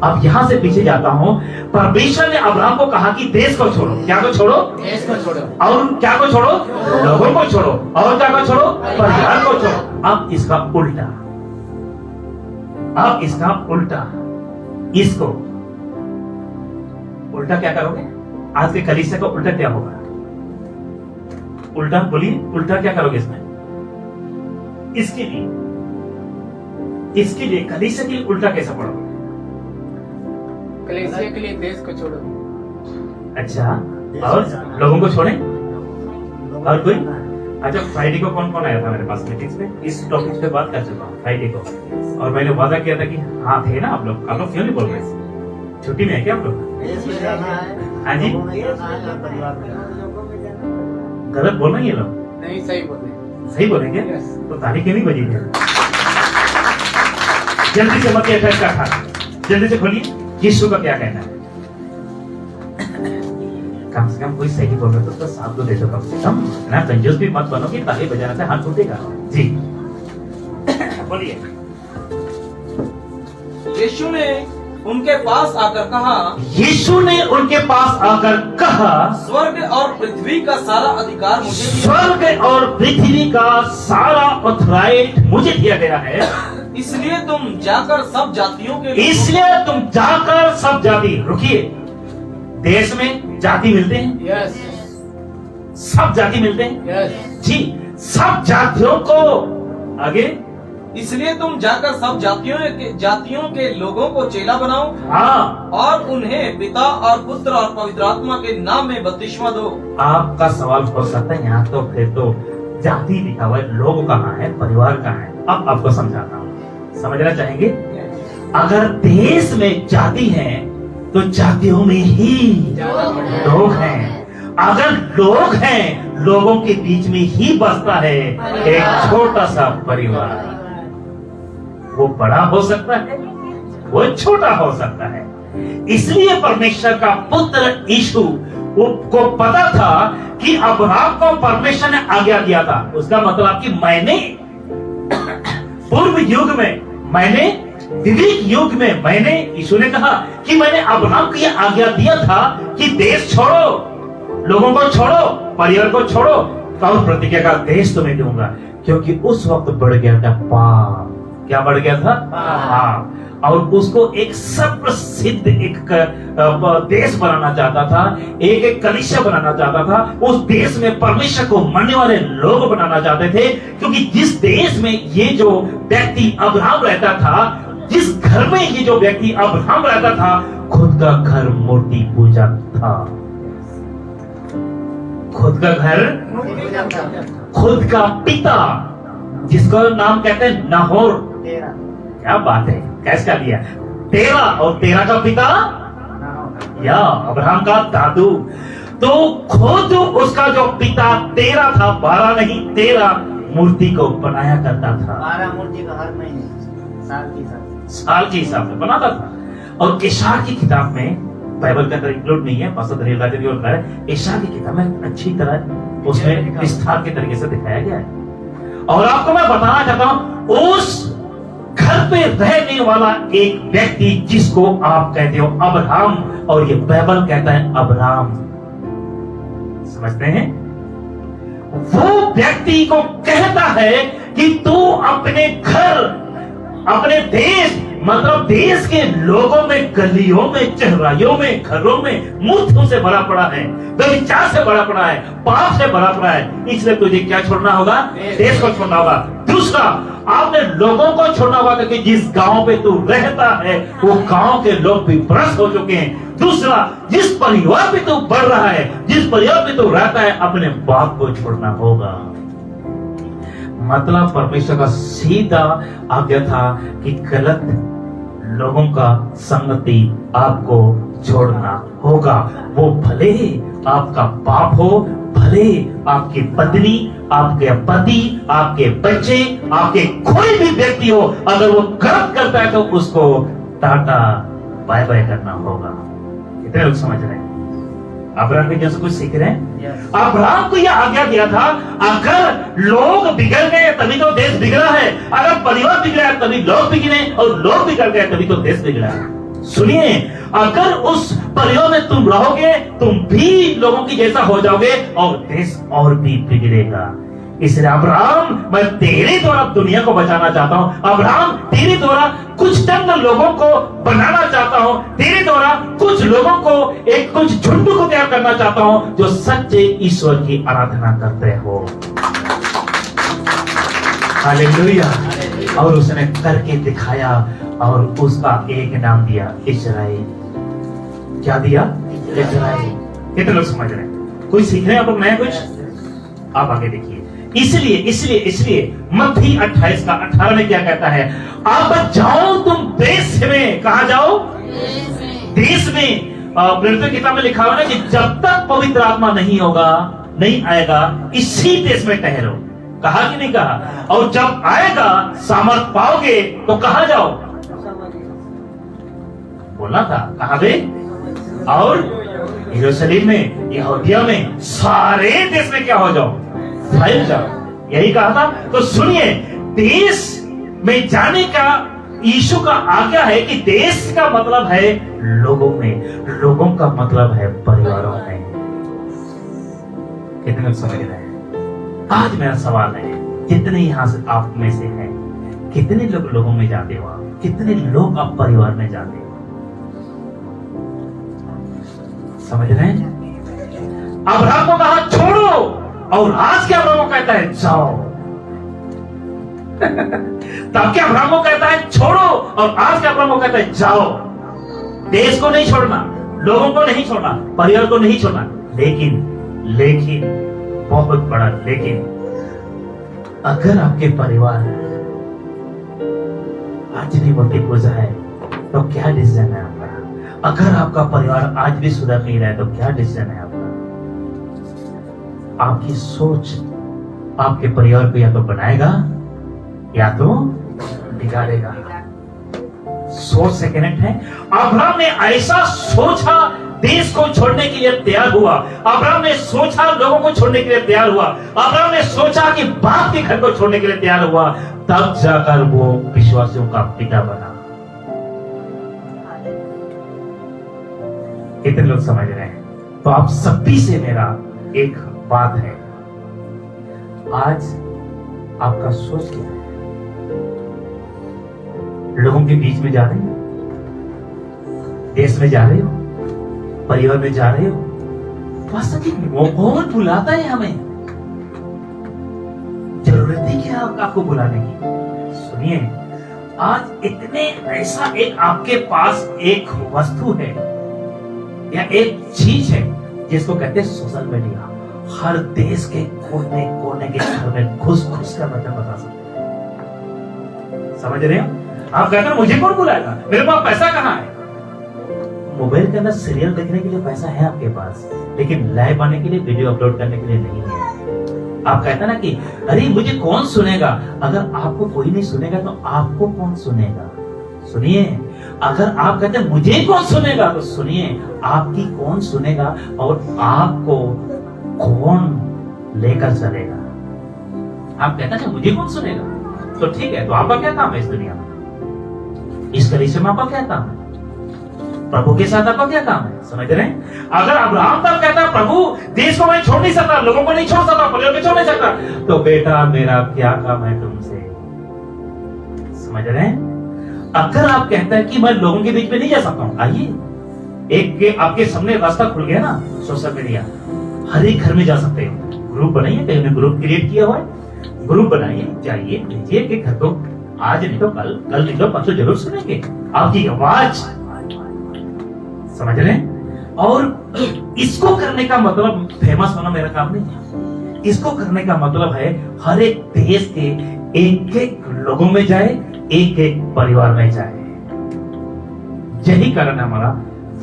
अब यहां से पीछे जाता हूं। परमेश्वर ने अब्राहम को कहा कि देश को छोड़ो। क्या को छोड़ो? देश को छोड़ो। और क्या को छोड़ो? लोगों को छोड़ो। और क्या को छोड़ो? परिवार को छोड़ो। अब इसका उल्टा, अब इसका उल्टा, इसको उल्टा क्या करोगे? आज के कलीसिया का उल्टा क्या होगा? उल्टा बोलिए, उल्टा क्या करोगे इसमें? इसके लिए कलीसिया के लिए उल्टा कैसा पढ़ोगे? कलीसिया के लिए देश को छोड़ो। अच्छा, और लोगों को छोड़े? और कोई? अच्छा, फ्राइडे को कौन कौन आया था मेरे पास मीटिंग्स में? इस टॉपिक पे बात कर चुका हूँ फ्राइडे को, और मैंने वादा किया था कि हाँ थे ना आप लोग क्यों नहीं बोल रहे? छुट्टी में है क्या आप लोग? हाँ जी, गलत बोल रहे हैं ये लोग? नहीं, सही बोले। सही बोलेंगे? Yes. तो ताली क्यों नहीं बजी है? जल्दी से मत अटैक का था, जल्दी से खोलिए, यीशु का क्या कहना है? कम से कम कोई सही बोल रहा तो उसका साथ तो दे दो कम से कम, ना कंजूस भी मत बनो कि ताली बजाने से हाथ टूटेगा। जी बोलिए। यीशु ने उनके पास आकर कहा, यीशु ने उनके पास आकर कहा, स्वर्ग और पृथ्वी का सारा अधिकार मुझे दिया, स्वर्ग और पृथ्वी का सारा ऑथराइट मुझे दिया गया है, इसलिए तुम जाकर सब जातियों के जाति, रुकिए, देश में जाति मिलते हैं, यस, सब जाति मिलते हैं, यस, जी, सब जातियों को आगे, इसलिए तुम जाकर सब जातियों के लोगों को चेला बनाओ, हाँ, और उन्हें पिता और पुत्र और पवित्र आत्मा के नाम में बपतिस्मा दो। आपका सवाल हो सकता है यहाँ तो फिर तो जाति लिखा हुआ है, लोग कहाँ है, परिवार कहाँ है? अब आपको समझाता हूँ, समझना चाहेंगे? अगर देश में जाति है तो जातियों में ही लोग हैं, अगर लोग हैं, लोगों के बीच में ही बसता है एक छोटा सा परिवार। वो बड़ा हो सकता है, वो छोटा हो सकता है। इसलिए परमेश्वर का पुत्र यीशु को पता था कि अब्राहम को परमेश्वर ने आज्ञा दिया था, उसका मतलब कि मैंने पूर्व युग में, मैंने विवेक युग में, मैंने, यीशु ने कहा कि मैंने अब्राहम को यह आज्ञा दिया था कि देश छोड़ो, लोगों को छोड़ो, परिवार को छोड़ो, और प्रतिज्ञा का देश तुम्हें दूंगा। क्योंकि उस वक्त बढ़ गया था पाप। क्या बढ़ गया था? पाप। और उसको एक सुप्रसिद्ध एक देश बनाना चाहता था, एक कलीसिया बनाना चाहता था, उस देश में परमेश्वर को मानने वाले लोग बनाना चाहते थे। क्योंकि जिस देश में ये जो व्यक्ति अब्राहम रहता था, जिस घर में ये जो व्यक्ति अब्राहम रहता था, खुद का घर मूर्ति पूजा था, खुद का घर, खुद का पिता, जिसका नाम कहते हैं नाहोर, क्या बात है, कैसा दिया, तेरा, और तेरा का पिता या अब्राहम का दादू, तो खुद उसका जो पिता 13 था, 12 नहीं 13 मूर्ति को बनाया करता था। 12 मूर्ति का हर महीने साल के हिसाब से बनाता था। और इशार की किताब में, बाइबल के अंदर इंक्लूड नहीं है, पास्टर दरियल राजा जी और कह रहे, इशार की किताब में अच्छी तरह उसमें विस्तार के तरीके से दिखाया गया है। और आपको मैं बताना चाहता हूं, उस घर पे रहने वाला एक व्यक्ति जिसको आप कहते हो अब्राहम, और ये बाइबल कहता है अब्राहम, समझते हैं? वो व्यक्ति को कहता है कि तू अपने घर, अपने देश, मतलब देश के लोगों में, गलियों में, चौराहों में, घरों में मूर्तियों से भरा पड़ा है, व्यभिचार से भरा पड़ा है, पाप से भरा पड़ा है। इसलिए तुझे क्या छोड़ना होगा? देश को छोड़ना होगा। दूसरा, आपने लोगों को छोड़ना होगा, क्योंकि जिस गांव पे तू रहता है वो गांव के लोग भी भ्रष्ट हो चुके हैं। दूसरा, जिस परिवार पे तू बढ़ रहा है, जिस परिवार पे तू रहता है, अपने बाप को छोड़ना होगा। मतलब परमेश्वर का सीधा आज्ञा था कि गलत लोगों का संगति आपको छोड़ना होगा। वो भले आपका बाप हो, भले आपकी पत्नी, आपके पति, आपके बच्चे, आपके कोई भी व्यक्ति हो, अगर वो गलत करता है तो उसको टाटा बाय बाय करना होगा। कितने लोग समझ रहे हैं? अब्राहम के जैसे कुछ सीख रहे हैं? अब्राहम को यह आज्ञा दिया था, अगर लोग बिगड़ गए तभी तो देश बिगड़ा है, अगर परिवार बिगड़ा है तभी लोग बिगड़े, और लोग बिगड़ गए तभी तो देश बिगड़ा है। सुनिए, अगर उस परिवार में तुम रहोगे, तुम भी लोगों की जैसा हो जाओगे और देश और भी बिगड़ेगा। इसलिए अब्राहम, मैं तेरे द्वारा दुनिया को बचाना चाहता हूं। अब्राहम, तेरे द्वारा कुछ चंद लोगों को बनाना चाहता हूं, तेरे द्वारा कुछ लोगों को, एक कुछ झुंड को तैयार करना चाहता हूं जो सच्चे ईश्वर की आराधना करते हो। हालेलुया। और उसने करके दिखाया, और उसका एक नाम दिया, इस्राएल। क्या दिया? इस्राएल। कितने लोग समझ रहे हैं? कोई सीख रहे हैं आप लोग नया कुछ? आप आगे देखिए। इसलिए मत्ती 28 का 18 में क्या कहता है? अब जाओ तुम देश में। कहा जाओ? देश में। प्रेरितों की किताब में लिखा हुआ है कि जब तक पवित्र आत्मा नहीं होगा, नहीं आएगा, इसी देश में ठहरो। कहा कि नहीं कहा? और जब आएगा, सामर्थ पाओगे तो कहां जाओ? बोला था कहां पे? और यरूशलेम में, यहूदिया में, सारे देश में क्या हो जाओ? फैल जाओ। यही कहा था। तो सुनिए, देश में जाने का यीशु का आज्ञा है कि देश का मतलब है लोगों में, लोगों का मतलब है परिवारों में। कितने लोग समझ रहे हैं? आज मेरा सवाल है, जितने यहां से आप में से हैं, कितने लोग लोगों में जाते हो? आप कितने लोग आप परिवार में जाते हो? समझ रहे हैं? अब्राहम को कहा छोड़ो, और आज क्या अब्राहम को कहता है जाओ। तब क्या अब्राहम को कहता है छोड़ो, और आज क्या अब्राहम को कहता है जाओ। देश को नहीं छोड़ना, लोगों को नहीं छोड़ना, परिवार को नहीं छोड़ना। लेकिन बहुत बड़ा लेकिन, अगर आपके परिवार आज भी बहुत गुजरा है तो क्या डिसीजन है आपका? अगर आपका परिवार आज भी सुधर नहीं रहा है तो क्या डिसीजन है आपका? आपकी सोच आपके परिवार को या तो बनाएगा या तो बिगाड़ेगा। सोच से कनेक्ट है। अब्राहम ने ऐसा सोचा, देश को छोड़ने के लिए तैयार हुआ। अब्राहम ने सोचा, लोगों को छोड़ने के लिए तैयार हुआ। अब्राहम ने सोचा कि बाप के घर को छोड़ने के लिए तैयार हुआ। तब जाकर वो विश्वासियों का पिता बना। कितने लोग समझ रहे हैं? तो आप सभी से मेरा एक बात है, आज आपका सोच क्या है? लोगों के बीच में जा रहे हो? देश में जा रहे हो? परिवार में जा रहे हो? वास्तव में वो कौन बुलाता है हमें? जरूरत है क्या आपको बुलाने की? सुनिए, आज इतने ऐसा एक आपके पास एक वस्तु है या एक चीज है जिसको कहते हैं सोशल मीडिया। हर देश के कोने कोने के घर में घुस घुस कर वचन बता सकते हैं। समझ रहे हो? आप कहते हैं मुझे कौन बुलाएगा, मेरे पास पैसा कहाँ है? मोबाइल के अंदर सीरियल देखने के लिए पैसा है आपके पास, लेकिन लाइव आने के लिए, वीडियो अपलोड करने के लिए नहीं है। आप कहते हैं ना कि अरे मुझे कौन सुनेगा। अगर आपको कोई नहीं सुनेगा तो आपको कौन सुनेगा? सुनिए, अगर आप कहते हैं मुझे कौन सुनेगा, तो सुनिए आपकी कौन सुनेगा और आपको कौन लेकर चलेगा। आप कहते हैं मुझे कौन सुनेगा, तो ठीक है, तो आपका क्या काम है इस दुनिया में? इस कलीसिया में आपका क्या काम है? प्रभु के साथ आपका क्या काम है? समझ रहे हैं? अगर अब्राहम तब कहता प्रभु देश को मैं छोड़ नहीं सकता, लोगों को नहीं छोड़ सकता, परिवार को छोड़ नहीं सकता, तो बेटा मेरा क्या काम है तुमसे? समझ रहे हैं? अगर आप कहते हैं कि मैं लोगों के बीच में नहीं जा सकता हूं, आइए, एक के आपके सामने रास्ता खुल गया ना, सोशल मीडिया, हर एक घर में जा सकते हो। ग्रुप बनाइए, कहीं ने ग्रुप क्रिएट किया हुआ है, ग्रुप बनाइए, जाइए, भेजिए कि घर को आज नहीं तो कल, कल नहीं तो परसों जरूर सुनेंगे आपकी आवाज। समझ रहे हैं? और इसको करने का मतलब फेमस होना मेरा काम नहीं है। इसको करने का मतलब है हर एक देश के एक एक लोगों में जाए, एक एक परिवार में जाए। यही कारण है हमारा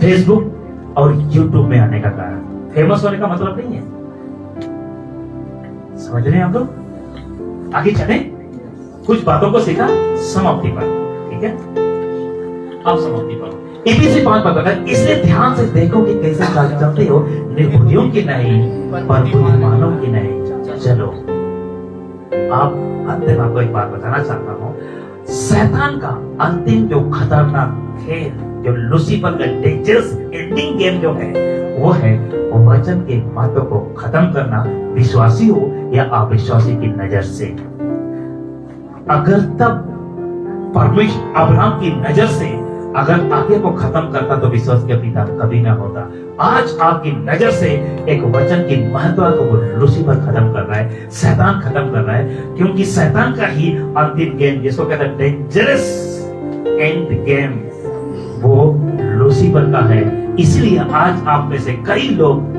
फेसबुक और यूट्यूब में आने का कारण। फेमस होने का मतलब नहीं है। समझ रहे हैं आप लोग? आगे चले, कुछ बातों को सीखा, समाप्ति पर, ठीक है? अब समाप्ति पर इफिसी 5 बताता है, इसलिए ध्यान से देखो कि कैसे चलते हो, निर्बुद्धियों की नहीं पर बुद्धिमानों की नहीं चलो। आप अंतिम आपको एक बात बताना चाहता हूं, शैतान का अंतिम जो खतरनाक खेल, जो लूसीफर का डेंजरस एंडिंग गेम जो है, वो है वचन के महत्व को खत्म करना, विश्वासी हो या अविश्वासी की नजर से। अगर तब परमेश्वर अब्राहम की नजर से अगर आगे को खत्म करता तो विश्वास के पिता कभी ना होता। आज आपकी नजर से एक वचन की महत्व को वो लूसीफर खत्म कर रहा है, शैतान खत्म कर रहा है, क्योंकि शैतान का ही अंतिम गेम, जिसको कहते हैं डेंजरस एंड गेम, वो लूसीफर का है। इसलिए आज आप में से कई लोग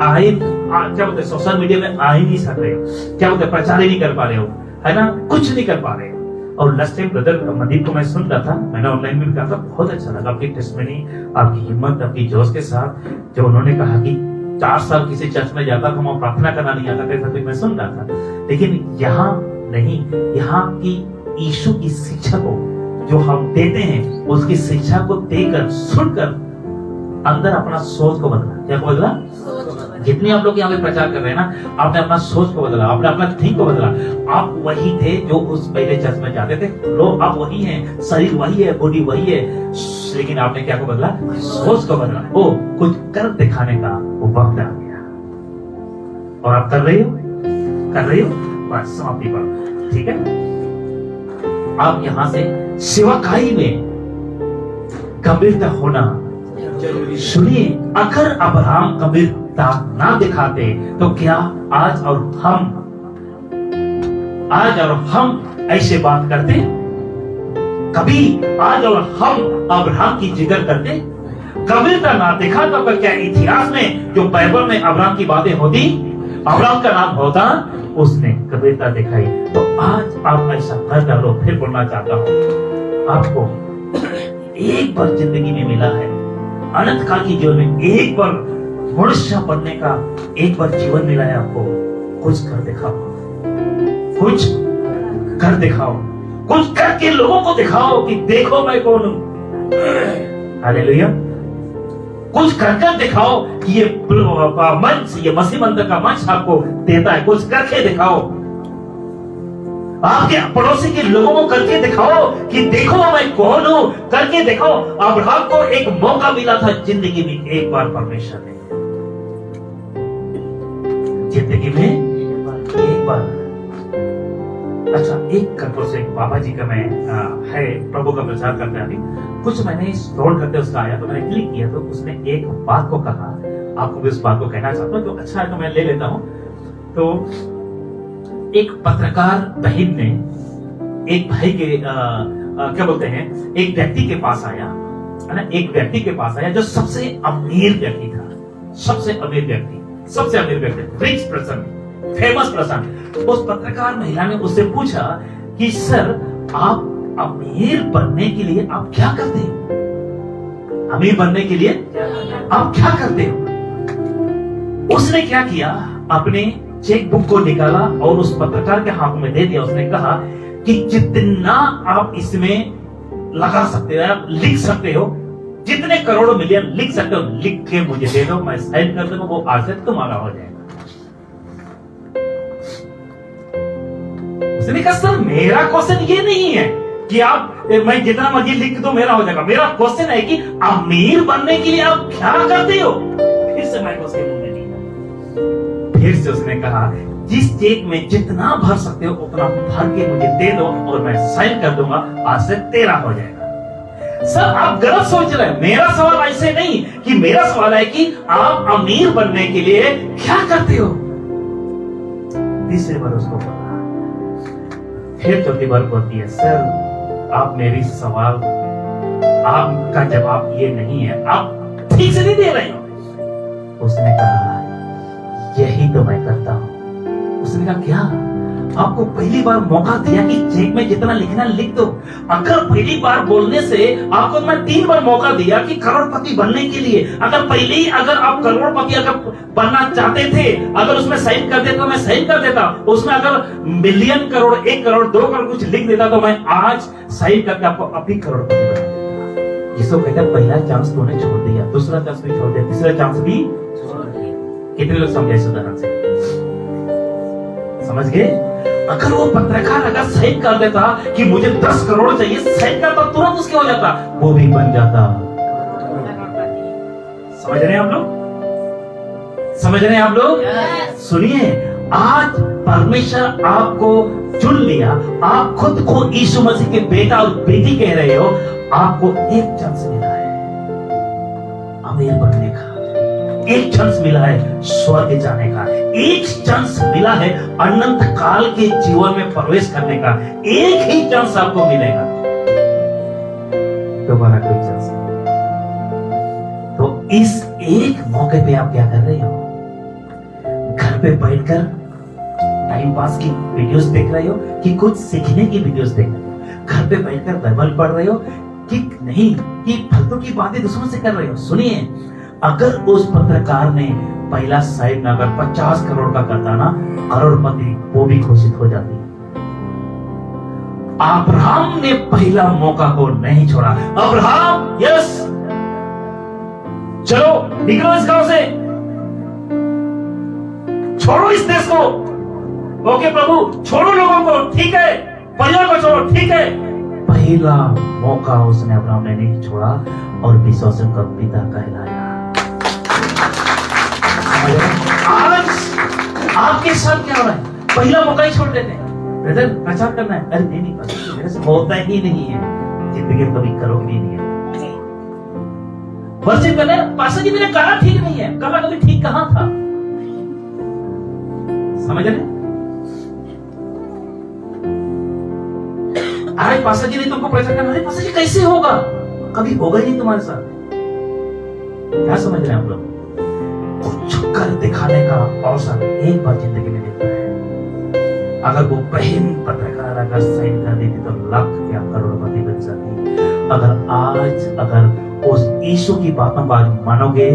क्या बोलते, सोशल मीडिया में आ ही नहीं सक रहे हो, क्या बोलते, प्रचार ही नहीं कर पा रहे हो, है ना, कुछ नहीं कर पा रहे हो। और लास्ट टाइम ब्रदर मनदीप को मैं सुन रहा था, मैंने ऑनलाइन भी कहा था, बहुत अच्छा लगा आपकी टेस्टमनी, आपकी हिम्मत, आपकी जोश के साथ, जो उन्होंने कहा कि 4 साल किसी चर्च में जाता था, वहां प्रार्थना करना नहीं आता था, तो मैं सुन रहा था। लेकिन यहाँ नहीं, यहाँ की यीशु की शिक्षा को जो हम देते हैं, उसकी शिक्षा को देकर, सुनकर अंदर अपना सोच को बदला। क्या को बदला? जितने आप लोग यहाँ पे प्रचार कर रहे हैं ना, आपने अपना सोच को बदला, आपने अपना थिंक को बदला। आप वही थे जो उस पहले चर्च में जाते थे, लोग आप वही हैं, शरीर वही है, बॉडी वही है, लेकिन आपने क्या को बदला? सोच को बदला। ओ, कुछ कर दिखाने का वो वक्त आ गया, और आप कर रही हो, कर रही हो, बस समाप्ति पर, ठीक है? आप यहाँ से सेवकाई में गंभीरता होना सुनिए। अगर अब्राहम गंभीरता ना दिखाते तो क्या आज और हम ऐसे बात करते? कभी आज और हम अब्राहम की जिक्र करते? गंभीरता ना दिखा तो क्या इतिहास में जो बाइबल में अब्राहम की बातें होती, अब्राहम का नाम होता, उसने गंभीरता दिखाई। तो आज आप ऐसा कर डालो। फिर बोलना चाहता हूं, आपको एक बार जिंदगी में मिला है, अनंत काल की जीवन में एक बार मनुष्य बनने का एक बार जीवन मिला है आपको। कुछ कर दिखाओ, कुछ कर दिखाओ, कुछ करके लोगों को दिखाओ कि देखो मैं कौन हूं। हालेलुया। कुछ कर दिखाओ कि ये मंच, ये मसीह मंदिर का मंच आपको देता है। कुछ करके दिखाओ, आपके पड़ोसी के लोगों को करके दिखाओ कि देखो मैं कौन हूं। करके दिखाओ। अब्राहम को एक मौका मिला था जिंदगी में एक बार, परमेश्वर ने जिंदगी में एक बार। अच्छा, एक कंट्रोल से बाबा जी का मैं है प्रभु का प्रचार करते हैं। अभी कुछ मैंने स्क्रॉल करते उसका आया तो मैंने क्लिक किया, तो उसने एक बात को कहा, आपको भी उस बात को कहना चाहता हूं, तो अच्छा है तो मैं ले लेता हूं। तो एक पत्रकार बहन ने एक भाई के क्या बोलते हैं, एक व्यक्ति के पास आया, है ना, एक व्यक्ति के पास आया जो सबसे अमीर व्यक्ति था, सबसे अमीर व्यक्ति, रिच पर्सन, फेमस पर्सन। उस पत्रकार महिला ने उससे पूछा कि सर, आप अमीर बनने के लिए आप क्या करते हैं? अमीर बनने के लिए आप क्या करते हो? उसने क्या किया, अपने चेक बुक को निकाला और उस पत्रकार के हाथ में दे दिया। उसने कहा कि जितना आप इसमें लगा सकते हो, आप लिख सकते हो, जितने करोड़ों मिलियन लिख सकते हो, लिख के मुझे दे दो, मैं साइन कर दूंगा, वो आज से तुम्हारा हो जाएगा। उसने कहा सर मेरा क्वेश्चन ये नहीं है कि आप मैं जितना मर्जी लिख दो मेरा हो जाएगा। मेरा क्वेश्चन है कि अमीर बनने के लिए आप क्या करते हो? फिर से मैं उसके मुंह में लिया। फिर से उसने कहा जिस चेक में जितना भर सकते हो उतना भर के मुझे दे दो और मैं साइन कर दूंगा, आज से तेरा हो जाएगा। सर आप गलत सोच रहे हैं। मेरा सवाल ऐसे नहीं कि मेरा सवाल है कि आप अमीर बनने के लिए क्या करते हो? तीसरी बार उसको बोला। फिर चौथी बार बोलती है सर आप मेरी सवाल आपका जवाब ये नहीं है, आप ठीक से नहीं दे रहे हो। उसने कहा यही तो मैं करता हूं। उसने कहा क्या? आपको पहली बार मौका दिया कि चेक में जितना लिखना लिख दो। अगर पहली बार बोलने से आपको मैं 3 बार मौका दिया कि करोड़पति बनने के लिए, अगर पहले ही अगर आप करोड़पति अगर बनना चाहते थे, अगर उसमें साइन कर देता तो मैं साइन कर देता। उसमें अगर मिलियन करोड़, 1 करोड़, 2 करोड़ कुछ लिख देता तो मैं आज साइन करके आपको अभी करोड़पति बना देता। जिसको कहता है पहला चांस तूने छोड़ दिया, दूसरा चांस भी छोड़ दिया, तीसरा चांस भी छोड़ दिया। कितने लोग समझे इस उदाहरण से? समझ गए? अगर वो पत्रकार अगर साइन कर देता कि मुझे 10 करोड़ चाहिए, साइन करता तुरंत उसके हो जाता, वो भी बन जाता। समझ रहे हैं आप लोग? समझ रहे हैं आप लोग? सुनिए, आज परमेश्वर आपको चुन लिया, आप खुद को यीशु मसीह के बेटा और बेटी कह रहे हो। आपको एक चांस मिला है अमीर बनने का, एक चांस मिला है स्वर्ग जाने का, एक चांस मिला है अनंत काल के जीवन में प्रवेश करने का। एक ही चांस आपको मिलेगा, दोबारा कोई चांस नहीं। तो इस एक मौके पे आप क्या कर रहे हो? घर पे बैठकर टाइम पास की वीडियोस देख रहे हो कि कुछ सीखने की वीडियोस देख रहे हो? घर पे बैठकर बाइबल पढ़ रहे हो कि नहीं कि फालतू की बातें दूसरों से कर रहे हो? सुनिए, अगर उस पत्रकार ने पहला साइन अगर 50 करोड़ का करता ना, करोड़पति वो भी घोषित हो जाती। अब्राहम ने पहला मौका को नहीं छोड़ा। अब्राहम यस, चलो निकलो इस गांव से, छोड़ो इस देश को। ओके प्रभु, छोड़ो लोगों को, ठीक है, परिवार को छोड़ो, ठीक है। पहला मौका उसने अब्राहम ने नहीं छोड़ा और विश्वासियों का पिता कहलाया। आज आपके साथ क्या हो रहा है? पहला मौका ही छोड़ देते हैं। ब्रदर प्रचार करना है, अरे नहीं नहीं मेरे से होता ही नहीं है, जिंदगी में कभी करोगे नहीं है। वर्षिप करना है, पास्टर जी मेरा गाना ठीक नहीं है। गाना कभी ठीक कहां था? समझ रहे? अरे पास्टर जी ने तुमको प्रचार करना, अरे पास्टर जी कैसे होगा? कभी होगा ही नहीं तुम्हारे साथ। क्या समझ रहे हैं आप लोग? कुछ कर दिखाने का अवसर एक बार जिंदगी में मिलता है। अगर वो बहन पत्रकार अगर साइन कर देती तो लाख क्या करोड़पति बन जाती। अगर आज अगर उस यीशु की बातों पर मानोगे,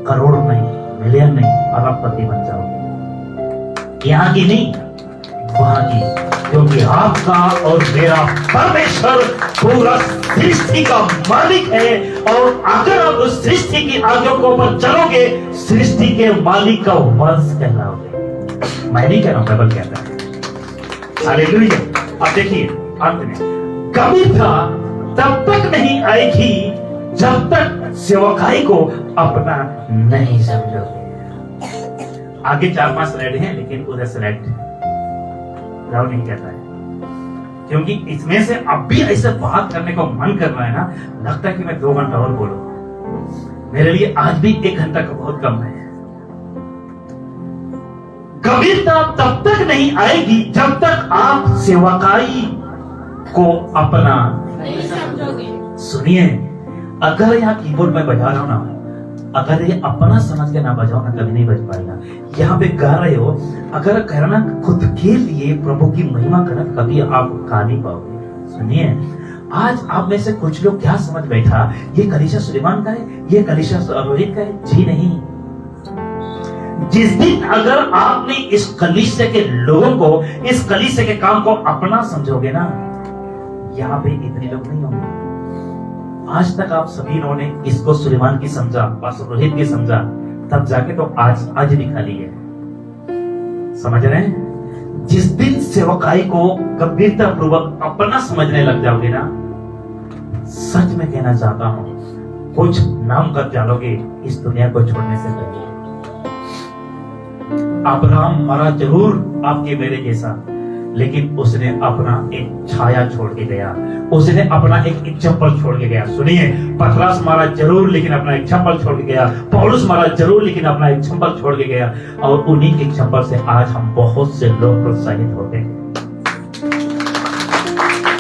करोड़ नहीं, मिलियन नहीं, अरबपति बन जाओगे। यहाँ की नहीं, वहां की, क्योंकि आपका और मेरा परमेश्वर पूरा सृष्टि का मालिक है। और अगर आप उस सृष्टि की आज्ञा को ऊपर चलोगे, सृष्टि के मालिक का वंश कहलाओगे। मैं नहीं कह रहा हूं, बाइबल कहता है। हालेलुया। अब देखिए अंत में, गंभीरता तब तक नहीं आएगी जब तक सेवकाई को अपना नहीं समझोगे। आगे 4-5 स्लाइड हैं, लेकिन उधर स्लाइड राव नहीं कहता है, क्योंकि इसमें से अब भी ऐसे बात करने को मन कर रहा है ना, लगता है कि मैं 2 घंटा और बोलूं। मेरे लिए आज भी 1 घंटा का बहुत कम है। गंभीरता तब तक नहीं आएगी जब तक आप सेवकाई को अपना नहीं समझोगे। सुनिए, अगर यहाँ कीबोर्ड में बजा रहा हूं ना, अगर ये अपना समझ के ना बजाओ ना, कभी नहीं बज पाएगा। यहाँ पे गा रहे हो, अगर कहना खुद के लिए प्रभु की महिमा करना, कभी आप गा नहीं पाओगे। सुनिए, आज आप में से कुछ लोग क्या समझ बैठा, ये कलीसिया सुलेमान का है, ये कलीसिया रोहित का है? जी नहीं। जिस दिन अगर आपने इस कलीसिया के लोगों को, इस कलीसिया के काम को अपना समझोगे ना, यहाँ पे इतने लोग नहीं होंगे। आज तक आप सभी लोगों ने इसको सुलेमान की समझा, पास्टर रोहित की समझा, तब जाके तो आज भी खाली है। समझ रहे हैं? जिस दिन सेवकाई को गंभीरता पूर्वक अपना समझने लग जाओगे ना, सच में कहना चाहता हूं, कुछ नाम कर डालोगे इस दुनिया को छोड़ने से पहले। अब्राहम मरा जरूर आपके मेरे जैसा, लेकिन उसने अपना एक छाया छोड़ के गया, उसने अपना एक एग्जाम्पल छोड़ के गया। सुनिए, पतरस मारा जरूर लेकिन अपना एग्जाम्पल छोड़ के गया, पौलुस मारा जरूर लेकिन अपना एग्जाम्पल छोड़ के गया, और उन्हीं के एग्जाम्पल से आज हम बहुत से लोग प्रोत्साहित होते हैं।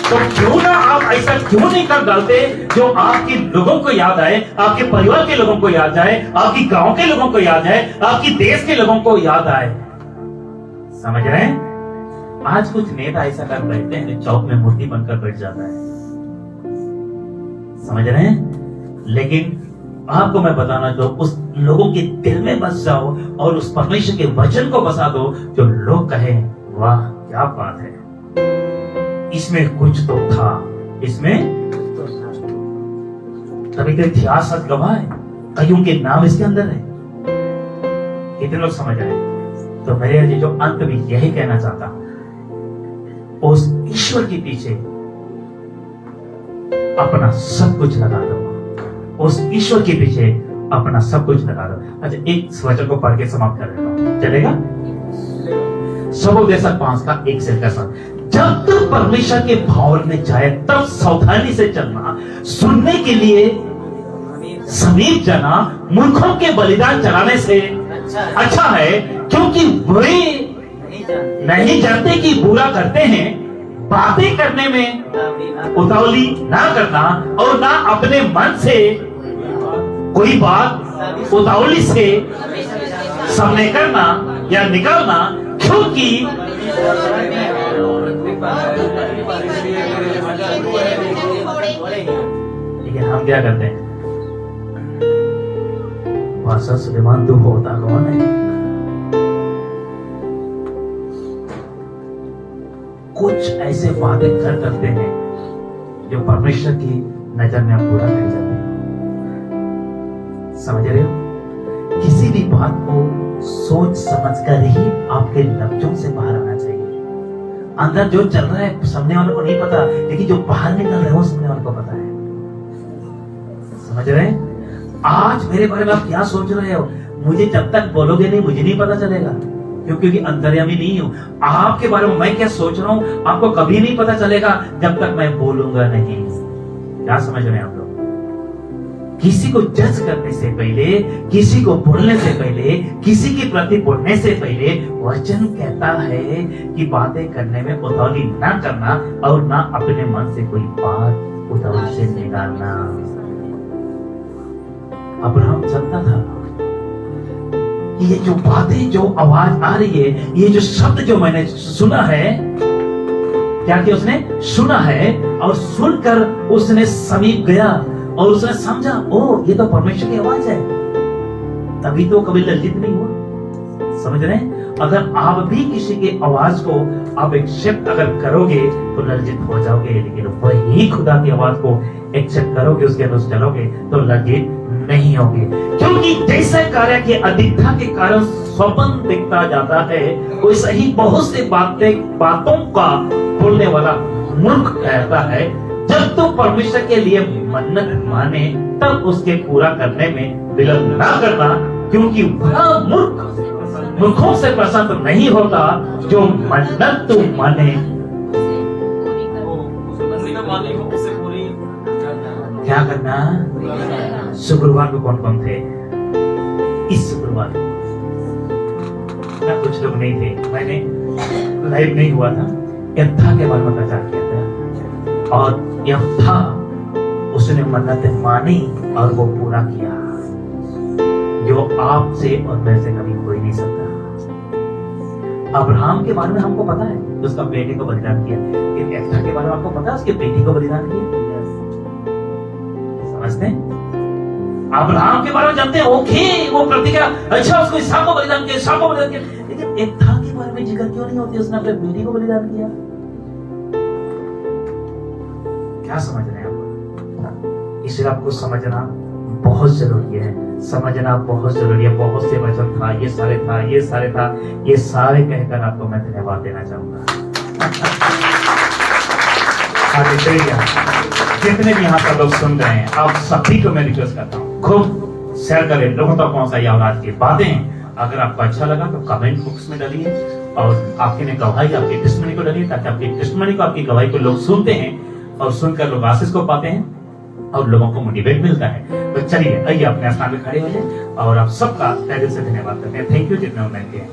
तो क्यों ना आप ऐसा क्यों नहीं कर डालते जो आपके लोगों को याद आए, आपके परिवार के लोगों को याद आए, आपकी गांव के लोगों को याद आए, आपकी देश के लोगों को याद आए। समझ रहे हैं? आज कुछ नेता ऐसा कर बैठते हैं, चौक में मूर्ति बनकर बैठ जाता है। समझ रहे हैं? लेकिन आपको मैं बताना, जो उस लोगों के दिल में बस जाओ और उस परमेश्वर के वचन को बसा दो, जो लोग कहें वाह क्या बात है, इसमें कुछ तो था, इसमें तभी तो इतिहास सच गवाह है, कईयों के नाम इसके अंदर है। कितने लोग समझ आए? तो मेरे जो अंत में यही कहना चाहता हूं, उस ईश्वर के पीछे अपना सब कुछ लगा दो, उस ईश्वर के पीछे अपना सब कुछ लगा दो। अच्छा, एक वचन को पढ़ के समाप्त कर देता हूं, चलेगा? सबोपदेशक 5 का 1 से 10। जब तक परमेश्वर के भवन में जाए तब सावधानी से चलना, सुनने के लिए समीप जाना मूर्खों के बलिदान चढ़ाने से अच्छा है, क्योंकि वे नहीं जानते कि बुरा करते हैं। बातें करने में उतावली ना करना, और ना अपने मन से कोई बात उतावली से सामने करना या निकालना, क्योंकि लेकिन हम क्या करते हैं? पास्टर सुलेमान तू होता कौन है? कुछ ऐसे वादे कर करते हैं जो परमेश्वर की नजर में आप पूरा कर जाते हैं। समझ रहे हो? किसी भी बात को सोच समझ कर ही आपके लफ्जों से बाहर आना चाहिए। अंदर जो चल रहा है सामने वाले को नहीं पता, लेकिन जो बाहर निकल रहा है वो सामने वाले को पता है। समझ रहे हैं? आज मेरे बारे में आप क्या सोच रहे हो, मुझे जब तक बोलोगे नहीं मुझे नहीं पता चलेगा, क्योंकि अंतर्यामी नहीं हूं। आपके बारे में मैं क्या सोच रहा हूं आपको कभी नहीं पता चलेगा जब तक मैं बोलूंगा नहीं। क्या समझ रहे हैं आप लोग? किसी को जज करने से पहले, किसी को बोलने से पहले, किसी के प्रति बोलने से पहले वचन कहता है कि बातें करने में उतावली ना करना, और ना अपने मन से कोई बात उतावली से निकालना। अब्राहम जानता था कि ये जो बातें, जो आवाज आ रही है, ये जो शब्द जो मैंने सुना है, क्या कि उसने सुना है, और सुनकर उसने समीप गया और उसने समझा, ओ ये तो परमेश्वर की आवाज है, तभी तो कभी लज्जित नहीं हुआ। समझ रहे हैं? अगर आप भी किसी की आवाज को आप एक्सेप्ट अगर करोगे तो लज्जित हो जाओगे, लेकिन वही खुदा की आवाज को एक्सेप्ट करोगे, उसके अनुसार चलोगे तो लज्जित नहीं होगे। क्योंकि जैसे कार्य की अधिकता के कारण स्वप्न दिखता जाता है, वैसे ही बहुत से बातों का बोलने वाला मूर्ख कहता है। जब तो परमेश्वर के लिए मन्नत माने तब उसके पूरा करने में विलंब ना करना, क्योंकि वह मूर्खों से प्रसन्न नहीं होता। जो मन्नत तो माने क्या करना? शुक्रवार को कौन कौन थे? इस शुक्रवार को कुछ लोग नहीं थे, मैंने लाइव नहीं हुआ था, यफ्था के बारे में प्रचार किया था, और यफ्था उसने मन्नत मानी और वो पूरा किया, जो आपसे और मेरे से कभी हो ही नहीं सकता। अब्राहम के बारे में हमको पता है, उसका बेटे को बलिदान किया, लेकिन यफ्था के बारे में आपको पता है उसके बेटी को बलिदान किया। समझते हैं? अब्राहम के बारे में जानते हैं, ओके वो प्रतिज्ञा, अच्छा उसको इसहाक को बलिदान किया, इसहाक को बलिदान किया, लेकिन इब्ता के बारे में जिक्र क्यों नहीं होती? उसने अपने बेटी को बलिदान किया। क्या समझ रहे हैं आप? इसे आपको समझना बहुत जरूरी है, समझना बहुत जरूरी है। बहुत से वचन था, ये सारे था, ये सारे था, ये सारे कहकर आपको मैं धन्यवाद देना चाहूंगा। आगे चलिए, जितने भी यहाँ पर लोग सुन रहे हैं, आप सभी को मैं रिक्वेस्ट करता हूँ, खूब शेयर करें, लोगों तक पहुंचाइए और आज की बातें अगर आपको अच्छा लगा तो कमेंट बॉक्स में डालिए और आपकी गवाही, आपकी टेस्टमनी को डालिए, ताकि आपकी टेस्टमनी को, आपकी गवाही को लोग सुनते हैं और सुनकर लोग आशीष को पाते हैं और लोगों को मोटिवेट मिलता है। तो चलिए, आइए अपने स्थान पे खड़े हो जाए और आप सबका तहे दिल से धन्यवाद करते हैं। थैंक यू जितने उन्होंने किए।